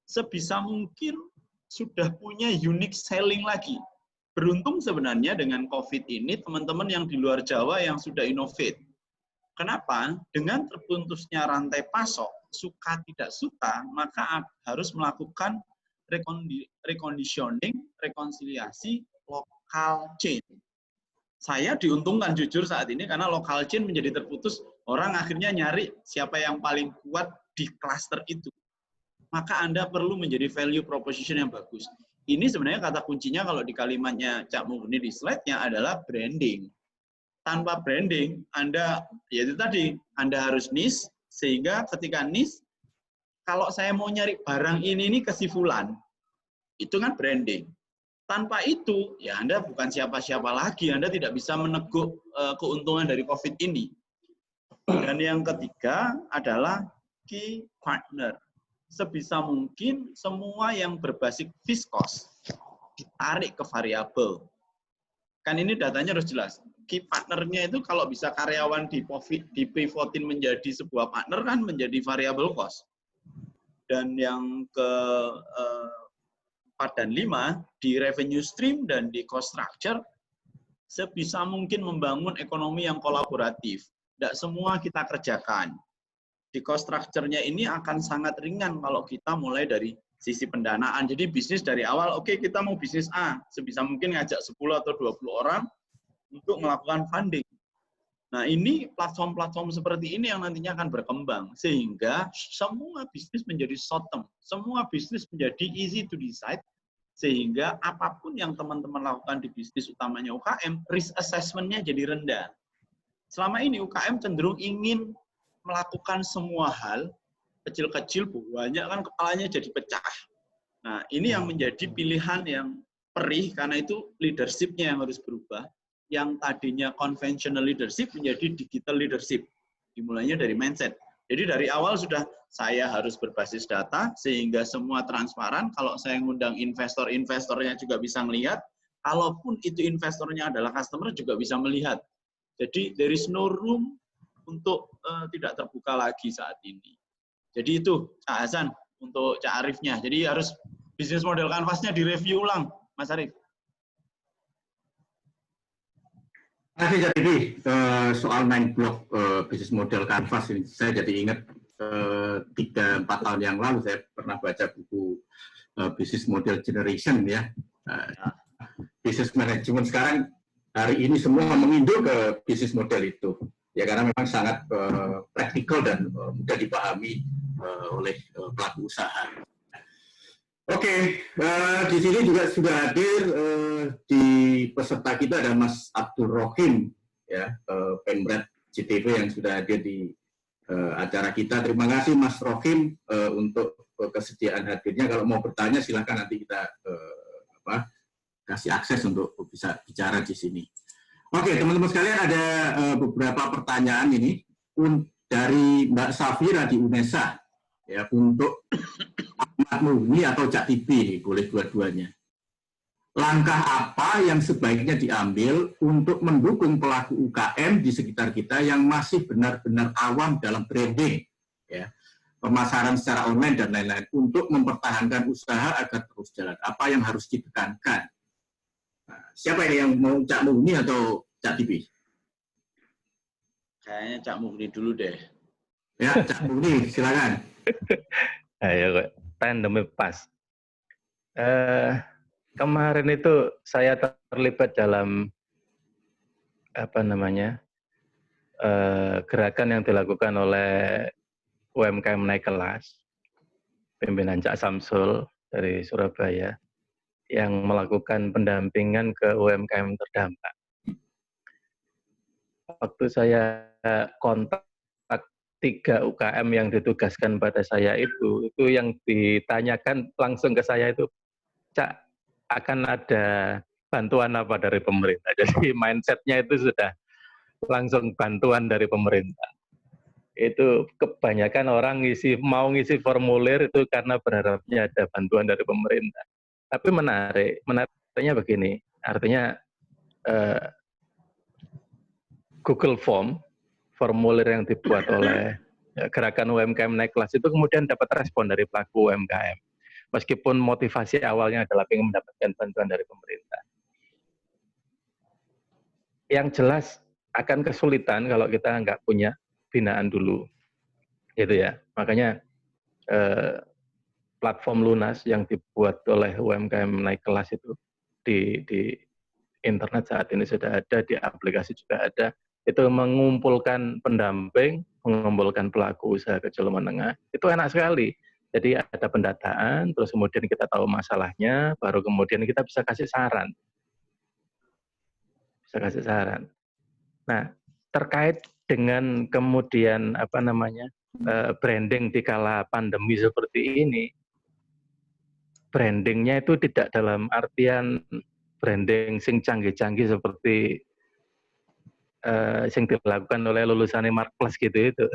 Sebisa mungkin sudah punya unique selling lagi. Beruntung sebenarnya dengan COVID ini teman-teman yang di luar Jawa yang sudah innovate. Kenapa? Dengan terputusnya rantai pasok, suka tidak suka, maka harus melakukan reconditioning, rekonsiliasi lokal chain. Saya diuntungkan jujur saat ini karena lokal chain menjadi terputus, orang akhirnya nyari siapa yang paling kuat di klaster itu. Maka Anda perlu menjadi value proposition yang bagus. Ini sebenarnya kata kuncinya kalau di kalimatnya Cak Murni di slide-nya adalah branding. Tanpa branding, Anda, ya itu tadi, Anda harus niche, sehingga ketika niche, kalau saya mau nyari barang ini ke si Fulan, itu kan branding. Tanpa itu, ya Anda bukan siapa-siapa lagi, Anda tidak bisa meneguk keuntungan dari COVID ini. Dan yang ketiga adalah key partner. Sebisa mungkin semua yang berbasis fixed cost ditarik ke variabel. Kan ini datanya harus jelas. Key partnernya itu kalau bisa karyawan dipivotin menjadi sebuah partner kan menjadi variable cost. Dan yang ke 4 dan 5 di revenue stream dan di cost structure sebisa mungkin membangun ekonomi yang kolaboratif. Tidak semua kita kerjakan. di cost structure-nya ini akan sangat ringan kalau kita mulai dari sisi pendanaan. Jadi bisnis dari awal, oke, kita mau bisnis A, sebisa mungkin ngajak 10 atau 20 orang untuk melakukan funding. Nah, ini platform-platform seperti ini yang nantinya akan berkembang, sehingga semua bisnis menjadi short term, semua bisnis menjadi easy to decide, sehingga apapun yang teman-teman lakukan di bisnis utamanya UKM, risk assessment-nya jadi rendah. Selama ini UKM cenderung ingin melakukan semua hal, kecil-kecil, banyak kan kepalanya jadi pecah. Nah, ini yang menjadi pilihan yang perih, karena itu leadership-nya yang harus berubah. Yang tadinya conventional leadership menjadi digital leadership. Dimulainya dari mindset. Jadi dari awal sudah saya harus berbasis data, sehingga semua transparan. Kalau saya ngundang investor-investornya juga bisa melihat. Kalaupun itu investornya adalah customer juga bisa melihat. Jadi there is no room untuk tidak terbuka lagi saat ini. Jadi itu Cak Hasan untuk Cak Arifnya. Jadi harus bisnis model kanvasnya direview ulang, Mas Arif. Terima kasih jadi soal 9 blok bisnis model kanvas ini. Saya jadi ingat 3-4 tahun yang lalu saya pernah baca buku bisnis model generation ya. Bisnis manajemen sekarang hari ini semua menginduk ke bisnis model itu. Ya karena memang sangat praktikal dan mudah dipahami oleh pelaku usaha. Oke, di sini juga sudah hadir di peserta kita ada Mas Abdul Rohim, ya, Pemret CTV yang sudah hadir di acara kita. Terima kasih Mas Rohim untuk kesediaan hadirnya. Kalau mau bertanya silahkan nanti kita kasih akses untuk bisa bicara di sini. Oke, teman-teman sekalian ada beberapa pertanyaan ini dari Mbak Safira di UNESA, ya, untuk Ahmad Murni atau Cak Tibi, boleh dua-duanya. Langkah apa yang sebaiknya diambil untuk mendukung pelaku UKM di sekitar kita yang masih benar-benar awam dalam branding, ya, pemasaran secara online dan lain-lain, untuk mempertahankan usaha agar terus jalan? Apa yang harus ditekankan? Nah, siapa ini yang mau, Cak Murni atau Cak Tibi? Kayaknya Cak Murni dulu deh. Ya, Cak Murni, silakan. Ayo, tandemnya pas. Kemarin itu saya terlibat dalam gerakan yang dilakukan oleh UMKM naik kelas, pimpinan Cak Samsul dari Surabaya, yang melakukan pendampingan ke UMKM terdampak. Waktu saya kontak 3 UKM yang ditugaskan pada saya itu yang ditanyakan langsung ke saya itu, Cak, akan ada bantuan apa dari pemerintah? Jadi mindset-nya itu sudah langsung bantuan dari pemerintah. Itu kebanyakan orang mau ngisi formulir itu karena berharapnya ada bantuan dari pemerintah. Tapi menariknya begini, artinya Google Form, formulir yang dibuat oleh gerakan UMKM naik kelas itu kemudian dapat respon dari pelaku UMKM. Meskipun motivasi awalnya adalah ingin mendapatkan bantuan dari pemerintah. Yang jelas akan kesulitan kalau kita nggak punya binaan dulu. Gitu ya. Makanya platform Lunas yang dibuat oleh UMKM naik kelas itu di internet saat ini sudah ada, di aplikasi juga ada. Itu mengumpulkan pendamping, mengumpulkan pelaku usaha kecil menengah, itu enak sekali. Jadi ada pendataan, terus kemudian kita tahu masalahnya, baru kemudian kita bisa kasih saran. Nah, terkait dengan kemudian branding di kala pandemi seperti ini, brandingnya itu tidak dalam artian branding sing canggih-canggih seperti yang dilakukan oleh lulusan Marketplace gitu itu.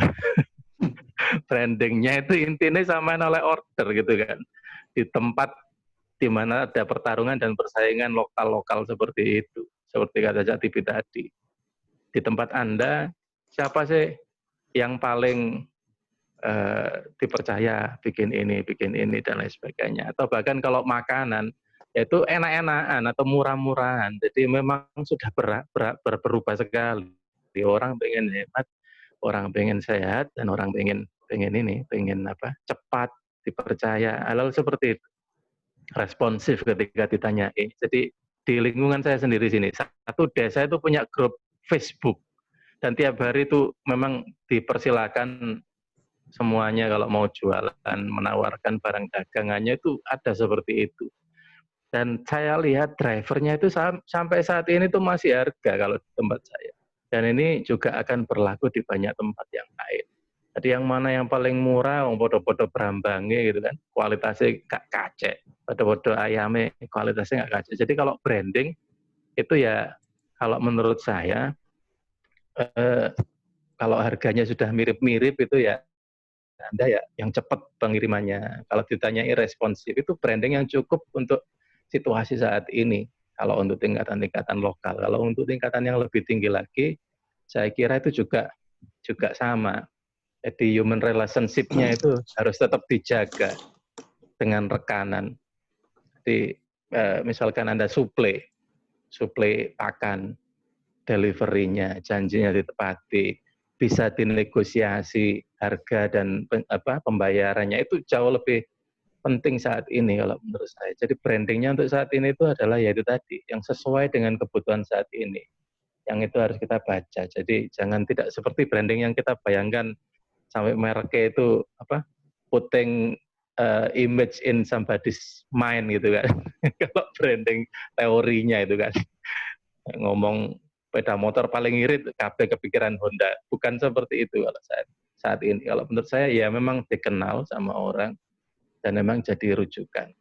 Brandingnya itu intinya samain oleh order gitu kan. Di tempat di mana ada pertarungan dan persaingan lokal-lokal seperti itu. Seperti kata Cak Tibi tadi. Di tempat Anda, siapa sih yang paling dipercaya bikin ini, dan lain sebagainya. Atau bahkan kalau makanan, yaitu enak-enakan atau murah-murahan. Jadi memang sudah berubah sekali. Orang pengen hemat, orang pengen sehat, dan orang pengen pengen apa? Cepat, dipercaya, hal-hal seperti itu. Responsif ketika ditanyai. Jadi di lingkungan saya sendiri sini, satu desa itu punya grup Facebook dan tiap hari itu memang dipersilakan semuanya kalau mau jualan, menawarkan barang dagangannya itu ada seperti itu. Dan saya lihat drivernya itu sampai saat ini itu masih harga kalau di tempat saya. Dan ini juga akan berlaku di banyak tempat yang lain. Jadi yang mana yang paling murah, bodoh-bodoh berambange gitu kan, kualitasnya gak kacek. Bodoh-bodoh ayame, kualitasnya gak kacek. Jadi kalau branding itu ya, kalau menurut saya, kalau harganya sudah mirip-mirip itu ya, Anda ya yang cepat pengirimannya. Kalau ditanyai responsif, itu branding yang cukup untuk situasi saat ini. Kalau untuk tingkatan-tingkatan lokal, kalau untuk tingkatan yang lebih tinggi lagi, saya kira itu juga sama. Jadi human relationship-nya itu harus tetap dijaga dengan rekanan. Jadi misalkan Anda suplai pakan, delivery-nya, janjinya ditepati, bisa dinegosiasi harga dan pembayarannya, itu jauh lebih penting saat ini kalau menurut saya. Jadi brandingnya untuk saat ini itu adalah yaitu tadi, yang sesuai dengan kebutuhan saat ini. Yang itu harus kita baca. Jadi jangan tidak seperti branding yang kita bayangkan sampai mereknya itu putting image in somebody's mind gitu kan. Kalau branding teorinya itu kan ngomong sepeda motor paling irit kabeh kepikiran Honda. Bukan seperti itu kalau saat ini. Kalau menurut saya ya memang dikenal sama orang dan memang jadi rujukan.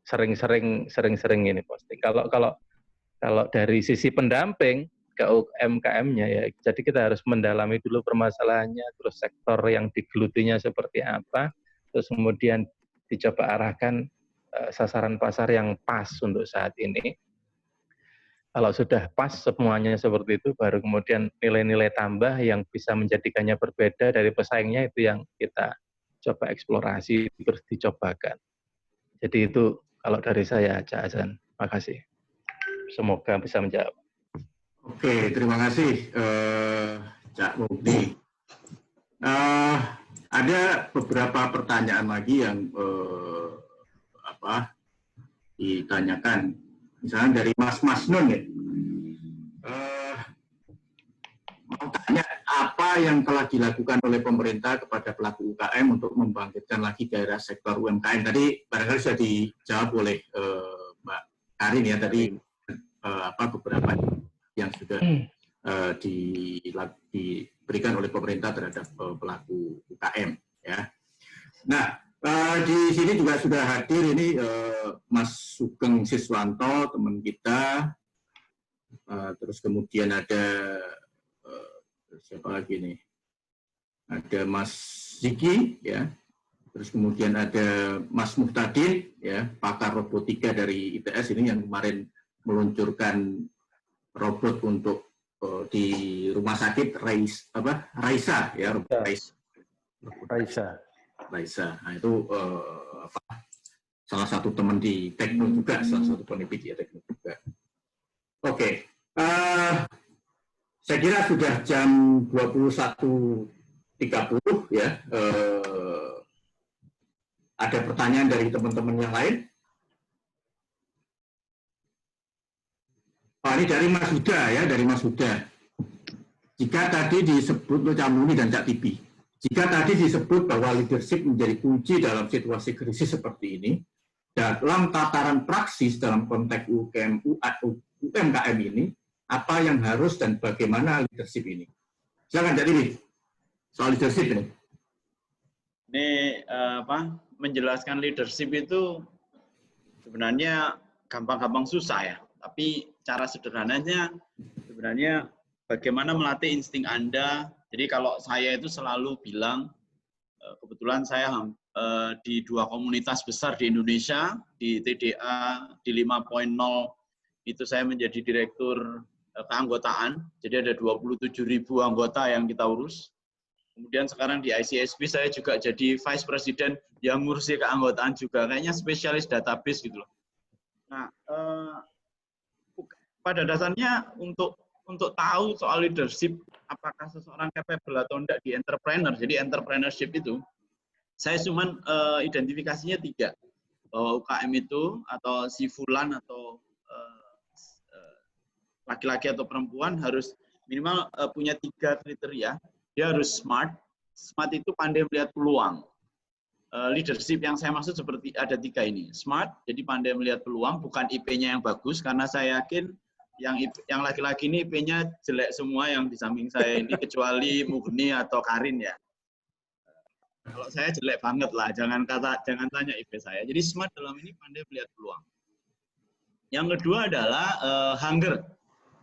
Sering-sering ini posting. Kalau dari sisi pendamping ke UMKM-nya ya, jadi kita harus mendalami dulu permasalahannya, terus sektor yang digelutinya seperti apa, terus kemudian dicoba arahkan sasaran pasar yang pas untuk saat ini. Kalau sudah pas semuanya seperti itu, baru kemudian nilai-nilai tambah yang bisa menjadikannya berbeda dari pesaingnya itu yang kita coba eksplorasi, terus dicobakan. Jadi itu kalau dari saya, Cak Hasan. Makasih. Semoga bisa menjawab. Oke, terima kasih Cak Mukti. Ada beberapa pertanyaan lagi yang ditanyakan. Misalnya dari Mas Nun ya. Mau tanya apa yang telah dilakukan oleh pemerintah kepada pelaku UKM untuk membangkitkan lagi gairah sektor UMKM. Tadi barangkali sudah dijawab oleh Mbak Karin ya tadi beberapa yang sudah diberikan oleh pemerintah terhadap pelaku UKM ya. Nah, di sini juga sudah hadir ini Mas Sugeng Siswanto, teman kita. Terus kemudian ada siapa lagi nih? Ada Mas Ziki ya. Terus kemudian ada Mas Muhtadin ya, pakar robotika dari ITS ini yang kemarin meluncurkan robot untuk di rumah sakit Raisa ya, Raisa. Nah, itu salah satu teman di Tekno juga, salah satu peneliti di Tekno juga. Oke. Saya kira sudah jam 21.30 ya. Ada pertanyaan dari teman-teman yang lain? Ini dari Mas Huda ya, dari Mas Huda. Jika tadi disebut Cak Muni dan Cak Tibi, jika tadi disebut bahwa leadership menjadi kunci dalam situasi krisis seperti ini, dalam tataran praksis dalam konteks UMKM ini, apa yang harus dan bagaimana leadership ini? Silakan Cak Tibi, soal leadership ini. Ini menjelaskan leadership itu sebenarnya gampang-gampang susah ya. Tapi cara sederhananya sebenarnya bagaimana melatih insting Anda. Jadi kalau saya itu selalu bilang, kebetulan saya di 2 komunitas besar di Indonesia, di TDA, di 5.0, itu saya menjadi direktur keanggotaan. Jadi ada 27.000 anggota yang kita urus. Kemudian sekarang di ICSP saya juga jadi Vice President yang ngurusi keanggotaan juga. Kayaknya spesialis database gitu loh. Nah, pada dasarnya untuk tahu soal leadership apakah seseorang capable atau enggak di entrepreneur. Jadi entrepreneurship itu, saya cuman identifikasinya 3. Bahwa UKM itu, atau si fulan, atau laki-laki atau perempuan harus minimal punya 3 kriteria. Dia harus smart. Smart itu pandai melihat peluang. Leadership yang saya maksud seperti ada 3 ini. Smart, jadi pandai melihat peluang, bukan IP-nya yang bagus, karena saya yakin yang laki-laki ini IP-nya jelek semua yang di samping saya ini, kecuali Mugni atau Karin ya. Kalau saya jelek banget lah, jangan tanya IP saya. Jadi smart dalam ini pandai melihat peluang. Yang kedua adalah hunger.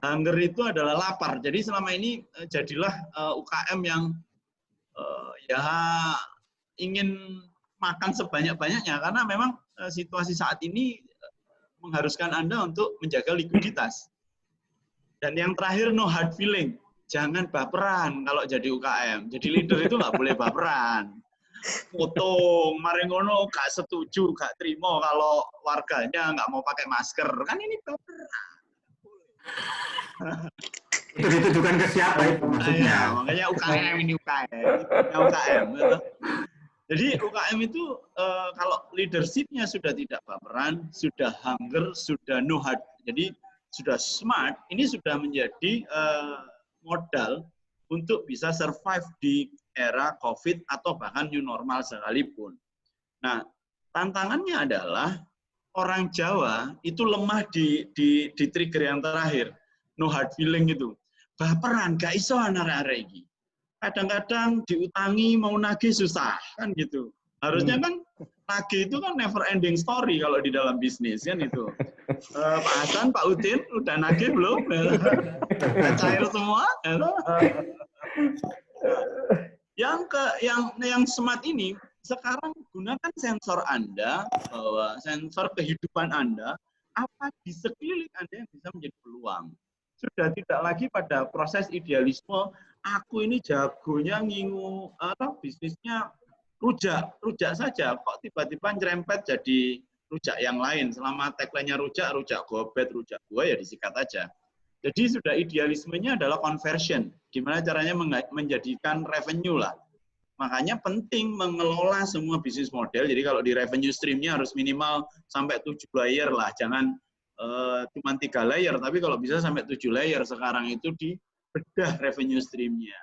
Hunger itu adalah lapar. Jadi selama ini jadilah UKM yang ya ingin makan sebanyak-banyaknya, karena memang situasi saat ini mengharuskan Anda untuk menjaga likuiditas. Dan yang terakhir, no hard feeling. Jangan baperan kalau jadi UKM. Jadi leader itu nggak boleh baperan. Potong, marengono gak setuju, gak terima kalau warganya nggak mau pakai masker. Kan ini baperan. Itu ditujukan ke siapa itu maksudnya? Makanya UKM ini UKM. Jadi UKM itu kalau leadership-nya sudah tidak baperan, sudah hunger, sudah no hard, jadi sudah smart, ini sudah menjadi modal untuk bisa survive di era COVID atau bahkan new normal sekalipun. Nah, tantangannya adalah orang Jawa itu lemah di trigger yang terakhir, no hard feeling itu. Baperan, gak iso anak-anak ini. Kadang-kadang diutangi mau nagih susah, kan gitu. Harusnya kan nagih itu kan never ending story kalau di dalam bisnis, kan itu. Pak Hasan, Pak Udin, udah nagih belum? Udah cair semua? Yang smart ini, sekarang gunakan sensor Anda, bahwa sensor kehidupan Anda, apa di sekeliling Anda yang bisa menjadi peluang. Sudah tidak lagi pada proses idealisme, aku ini jagonya ngingu, bisnisnya rujak saja, kok tiba-tiba nyerempet jadi rujak yang lain. Selama tagline-nya rujak gobet, rujak gua, ya disikat aja. Jadi sudah idealismenya adalah conversion, gimana caranya menjadikan revenue lah. Makanya penting mengelola semua bisnis model. Jadi kalau di revenue stream-nya harus minimal sampai 7 layer lah, jangan cuma 3 layer, tapi kalau bisa sampai 7 layer sekarang itu di bedah revenue stream-nya.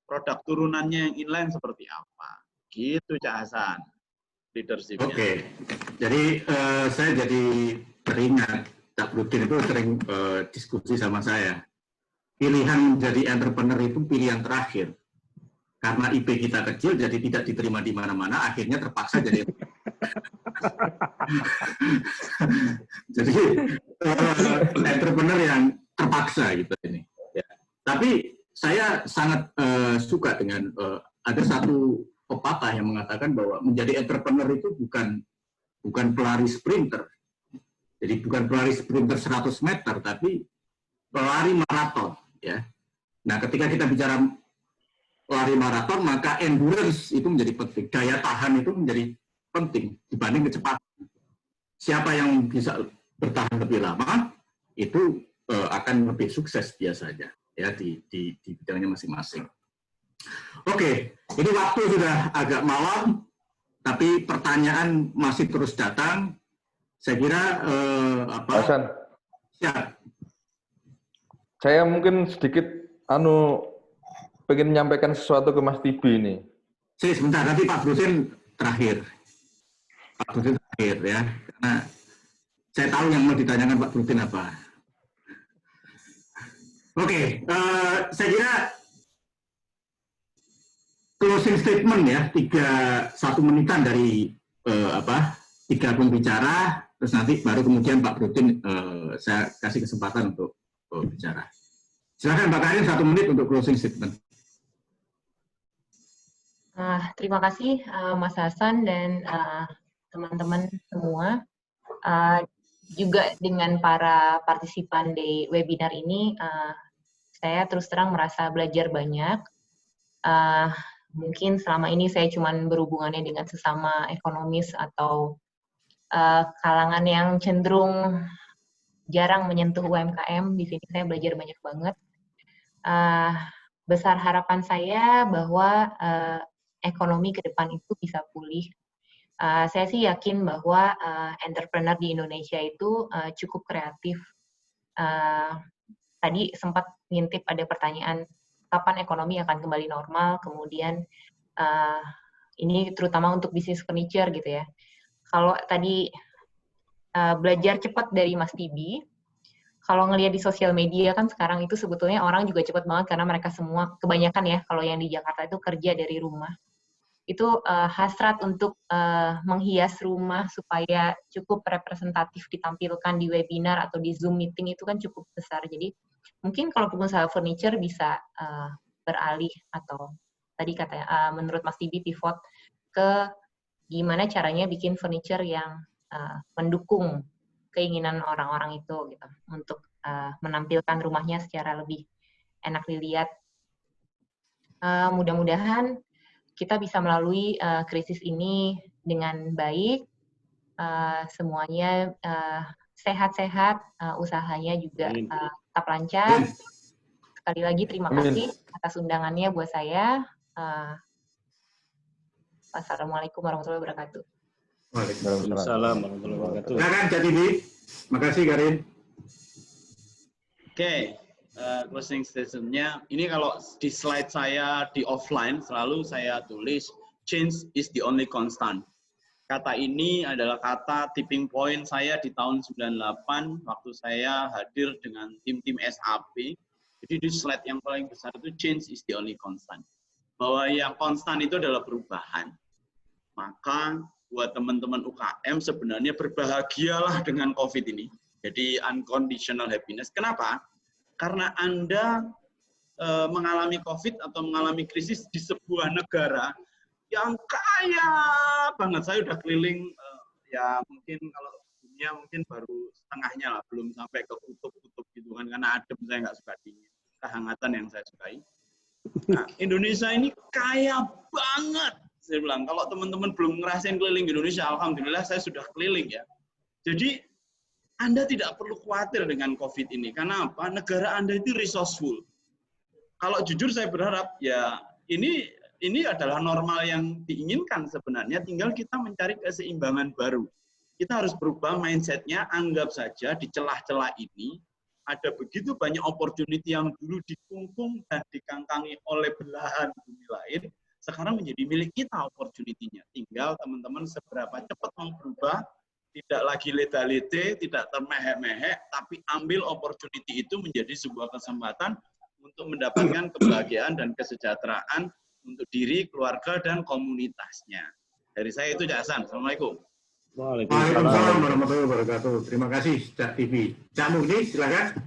Produk turunannya yang inline seperti apa. Gitu, Cak Hasan. Leadership-nya. Oke. Jadi saya jadi teringat, Cak Brudin itu sering diskusi sama saya. Pilihan menjadi entrepreneur itu pilihan terakhir. Karena IP kita kecil, jadi tidak diterima di mana-mana, akhirnya terpaksa jadi jadi entrepreneur yang terpaksa gitu ini. Ya. Tapi saya sangat suka dengan ada satu pepatah yang mengatakan bahwa menjadi entrepreneur itu bukan pelari sprinter. Jadi bukan pelari sprinter 100 meter, tapi pelari maraton. Ya. Nah, ketika kita bicara lari maraton, maka endurance itu menjadi penting. Daya tahan itu menjadi penting dibanding kecepatan. Siapa yang bisa bertahan lebih lama, itu akan lebih sukses biasanya ya di bidangnya masing-masing. Oke, ini waktu sudah agak malam, tapi pertanyaan masih terus datang. Saya kira Hasan, siap. Saya mungkin sedikit pengen menyampaikan sesuatu ke Mas Tibi ini. Sebentar, nanti Pak Brudin terakhir. Pak Brudin terakhir ya, karena saya tahu yang mau ditanyakan Pak Brudin apa. Oke, saya kira closing statement ya, 1 menitan dari 3 pembicara, terus nanti baru kemudian Pak Brudin saya kasih kesempatan untuk bicara. Silakan Mbak Karin 1 menit untuk closing statement. Terima kasih Mas Hasan dan teman-teman semua. Juga dengan para partisipan di webinar ini, saya terus terang merasa belajar banyak. Mungkin selama ini saya cuma berhubungannya dengan sesama ekonomis atau kalangan yang cenderung jarang menyentuh UMKM. Di sini saya belajar banyak banget. besar harapan saya bahwa ekonomi ke depan itu bisa pulih. Saya sih yakin bahwa entrepreneur di Indonesia itu cukup kreatif. Tadi sempat ngintip ada pertanyaan kapan ekonomi akan kembali normal, kemudian ini terutama untuk bisnis furniture gitu ya. Kalau tadi belajar cepat dari Mas Tibi, kalau ngelihat di sosial media kan sekarang itu sebetulnya orang juga cepat banget karena mereka semua, kebanyakan ya, kalau yang di Jakarta itu kerja dari rumah. Itu hasrat untuk menghias rumah supaya cukup representatif ditampilkan di webinar atau di Zoom meeting itu kan cukup besar. Jadi mungkin kalau pengusaha furniture bisa beralih atau tadi katanya menurut Mas Tibi pivot ke gimana caranya bikin furniture yang mendukung keinginan orang-orang itu gitu untuk menampilkan rumahnya secara lebih enak dilihat. Mudah-mudahan kita bisa melalui krisis ini dengan baik, semuanya sehat-sehat, usahanya juga tetap lancar. Sekali lagi terima kasih atas undangannya buat saya. Wassalamualaikum warahmatullahi wabarakatuh. Waalaikumsalam warahmatullahi wabarakatuh. Silakan Cak Tibi. Makasih Karin. Oke. Closing statement-nya, ini kalau di slide saya di offline selalu saya tulis change is the only constant. Kata ini adalah kata tipping point saya di tahun 98 waktu saya hadir dengan tim-tim SAP. Jadi di slide yang paling besar itu change is the only constant. Bahwa yang konstan itu adalah perubahan. Maka buat teman-teman UKM sebenarnya berbahagialah dengan COVID ini. Jadi unconditional happiness. Kenapa? Karena Anda mengalami COVID atau mengalami krisis di sebuah negara yang kaya banget. Saya udah keliling, ya mungkin kalau dunia mungkin baru setengahnya lah, belum sampai ke kutub-kutub gitu kan, karena adem saya nggak suka dingin. Kehangatan yang saya sukai. Nah, Indonesia ini kaya banget. Saya bilang, kalau teman-teman belum ngerasain keliling Indonesia, alhamdulillah saya sudah keliling ya. Jadi Anda tidak perlu khawatir dengan COVID ini. Karena apa? Negara Anda itu resourceful. Kalau jujur saya berharap, ya ini adalah normal yang diinginkan sebenarnya. Tinggal kita mencari keseimbangan baru. Kita harus berubah mindset-nya. Anggap saja di celah-celah ini, ada begitu banyak opportunity yang dulu dikungkung dan dikangkangi oleh belahan bumi lain. Sekarang menjadi milik kita opportunity-nya. Tinggal teman-teman seberapa cepat mau berubah, tidak lagi leta-lete, tidak termehek-mehek, tapi ambil opportunity itu menjadi sebuah kesempatan untuk mendapatkan kebahagiaan dan kesejahteraan untuk diri, keluarga, dan komunitasnya. Dari saya itu Cak Hasan. Assalamualaikum. Waalaikumsalam warahmatullahi wabarakatuh. Terima kasih Cak TV. Cak Murni, silakan.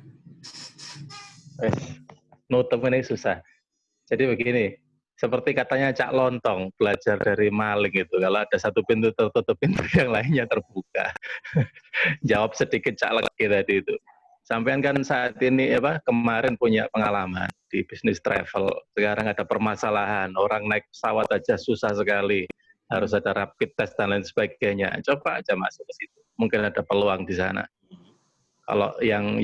Nutup ini susah. Jadi begini, seperti katanya Cak Lontong, belajar dari maling itu. Kalau ada satu pintu tertutup, pintu yang lainnya terbuka. Jawab sedikit Cak Legi tadi itu. Sampean kan saat ini kemarin punya pengalaman di bisnis travel. Sekarang ada permasalahan, orang naik pesawat aja susah sekali. Harus ada rapid test dan lain sebagainya. Coba aja masuk ke situ. Mungkin ada peluang di sana. Kalau yang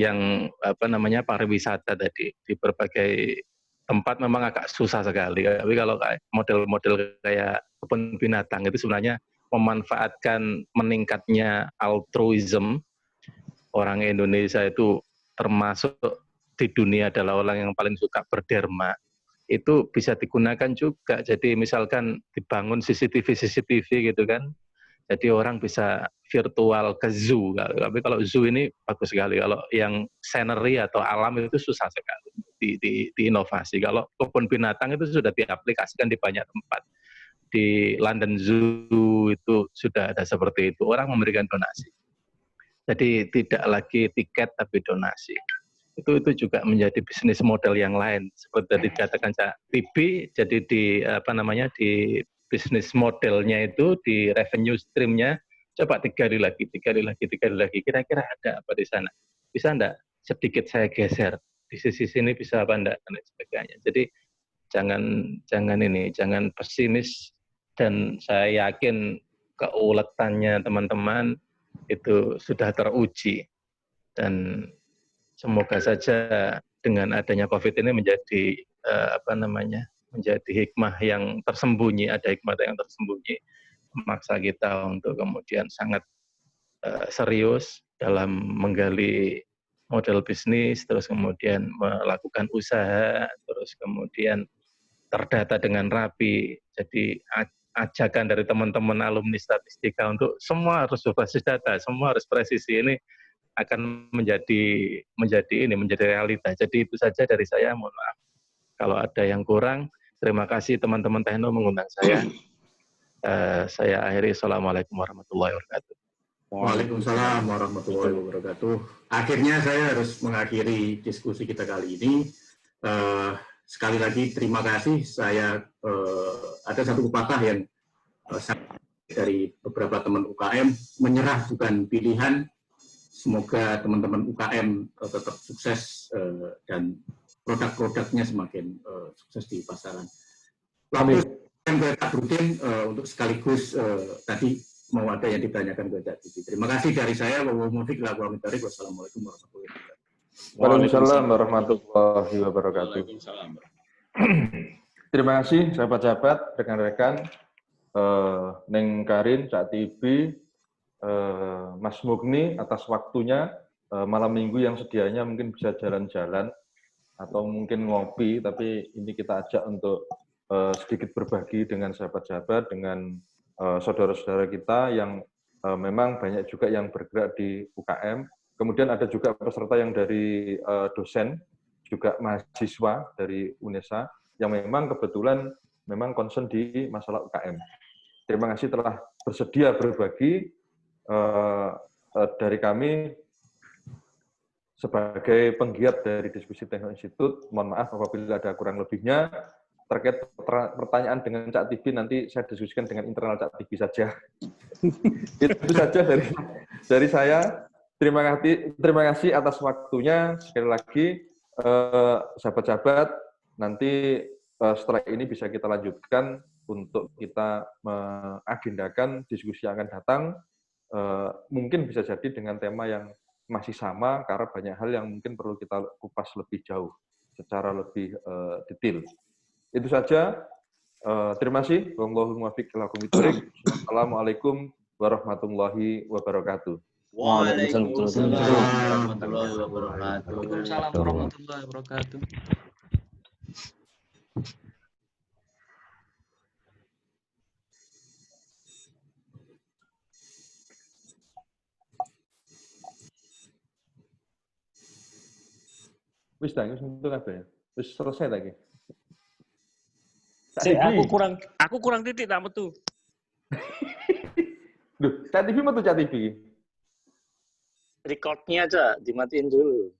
pariwisata tadi di berbagai tempat memang agak susah sekali. Tapi kalau model-model kayak kebun binatang itu sebenarnya memanfaatkan meningkatnya altruism. Orang Indonesia itu termasuk di dunia adalah orang yang paling suka berderma. Itu bisa digunakan juga. Jadi misalkan dibangun CCTV gitu kan. Jadi orang bisa virtual ke zoo. Tapi kalau zoo ini bagus sekali. Kalau yang scenery atau alam itu susah sekali di inovasi. Kalau kebun binatang itu sudah diaplikasikan di banyak tempat. Di London Zoo itu sudah ada seperti itu. Orang memberikan donasi. Jadi tidak lagi tiket tapi donasi. Itu juga menjadi bisnis model yang lain. Seperti tadi dikatakan Cak Tibi, jadi di bisnis modelnya itu, di revenue stream-nya, coba tiga lagi. Kira-kira ada apa di sana? Bisa enggak? Sedikit saya geser. Di sisi sini bisa apa enggak? Dan sebagainya. Jadi jangan pesimis, dan saya yakin keuletannya teman-teman itu sudah teruji. Dan semoga saja dengan adanya COVID ini menjadi menjadi hikmah yang tersembunyi, ada hikmah yang tersembunyi memaksa kita untuk kemudian sangat serius dalam menggali model bisnis, terus kemudian melakukan usaha, terus kemudian terdata dengan rapi. Jadi ajakan dari teman-teman alumni statistika untuk semua harus berbasis data, semua harus presisi, ini akan menjadi realita. Jadi itu saja dari saya, mohon maaf kalau ada yang kurang. Terima kasih teman-teman Tekno mengundang saya. Saya akhiri. Assalamualaikum warahmatullahi wabarakatuh. Waalaikumsalam warahmatullahi wabarakatuh. Akhirnya saya harus mengakhiri diskusi kita kali ini. Sekali lagi terima kasih. Saya ada satu pepatah yang dari beberapa teman UKM, menyerah bukan pilihan. Semoga teman-teman UKM tetap sukses dan produk-produknya semakin sukses di pasaran. Lalu yang ke Kak Brudin untuk sekaligus tadi mau ada yang ditanyakan ke Kak Didi. Terima kasih dari saya. Wassalamualaikum warahmatullahi wabarakatuh. Waalaikumsalam warahmatullahi wabarakatuh. Terima kasih sahabat-sahabat, rekan-rekan, Neng Karin, Cak Tibi, Mas Mugni atas waktunya malam minggu yang sedianya mungkin bisa jalan-jalan atau mungkin ngopi, tapi ini kita ajak untuk sedikit berbagi dengan sahabat-sahabat, dengan saudara-saudara kita yang memang banyak juga yang bergerak di UKM. Kemudian ada juga peserta yang dari dosen, juga mahasiswa dari UNESA, yang memang kebetulan memang concern di masalah UKM. Terima kasih telah bersedia berbagi. Dari kami sebagai penggiat dari diskusi Tekno Institute, mohon maaf apabila ada kurang lebihnya. Terkait pertanyaan dengan Cak Tibi, nanti saya diskusikan dengan internal Cak Tibi saja. Itu saja dari saya. Terima kasih atas waktunya. Sekali lagi, sahabat-sahabat, nanti setelah ini bisa kita lanjutkan untuk kita mengagendakan diskusi yang akan datang. Mungkin bisa jadi dengan tema yang masih sama, karena banyak hal yang mungkin perlu kita kupas lebih jauh, secara lebih detail. Itu saja. Terima kasih. Assalamualaikum warahmatullahi wabarakatuh. Waalaikumsalam warahmatullahi wabarakatuh. Waalaikumsalam warahmatullahi wabarakatuh. Wis tangis untuk apa ya? Wis selesai lagi. Aku kurang titik tak metu. Duh, Cak TV metu Cak TV. Recordnya aja dimatiin dulu.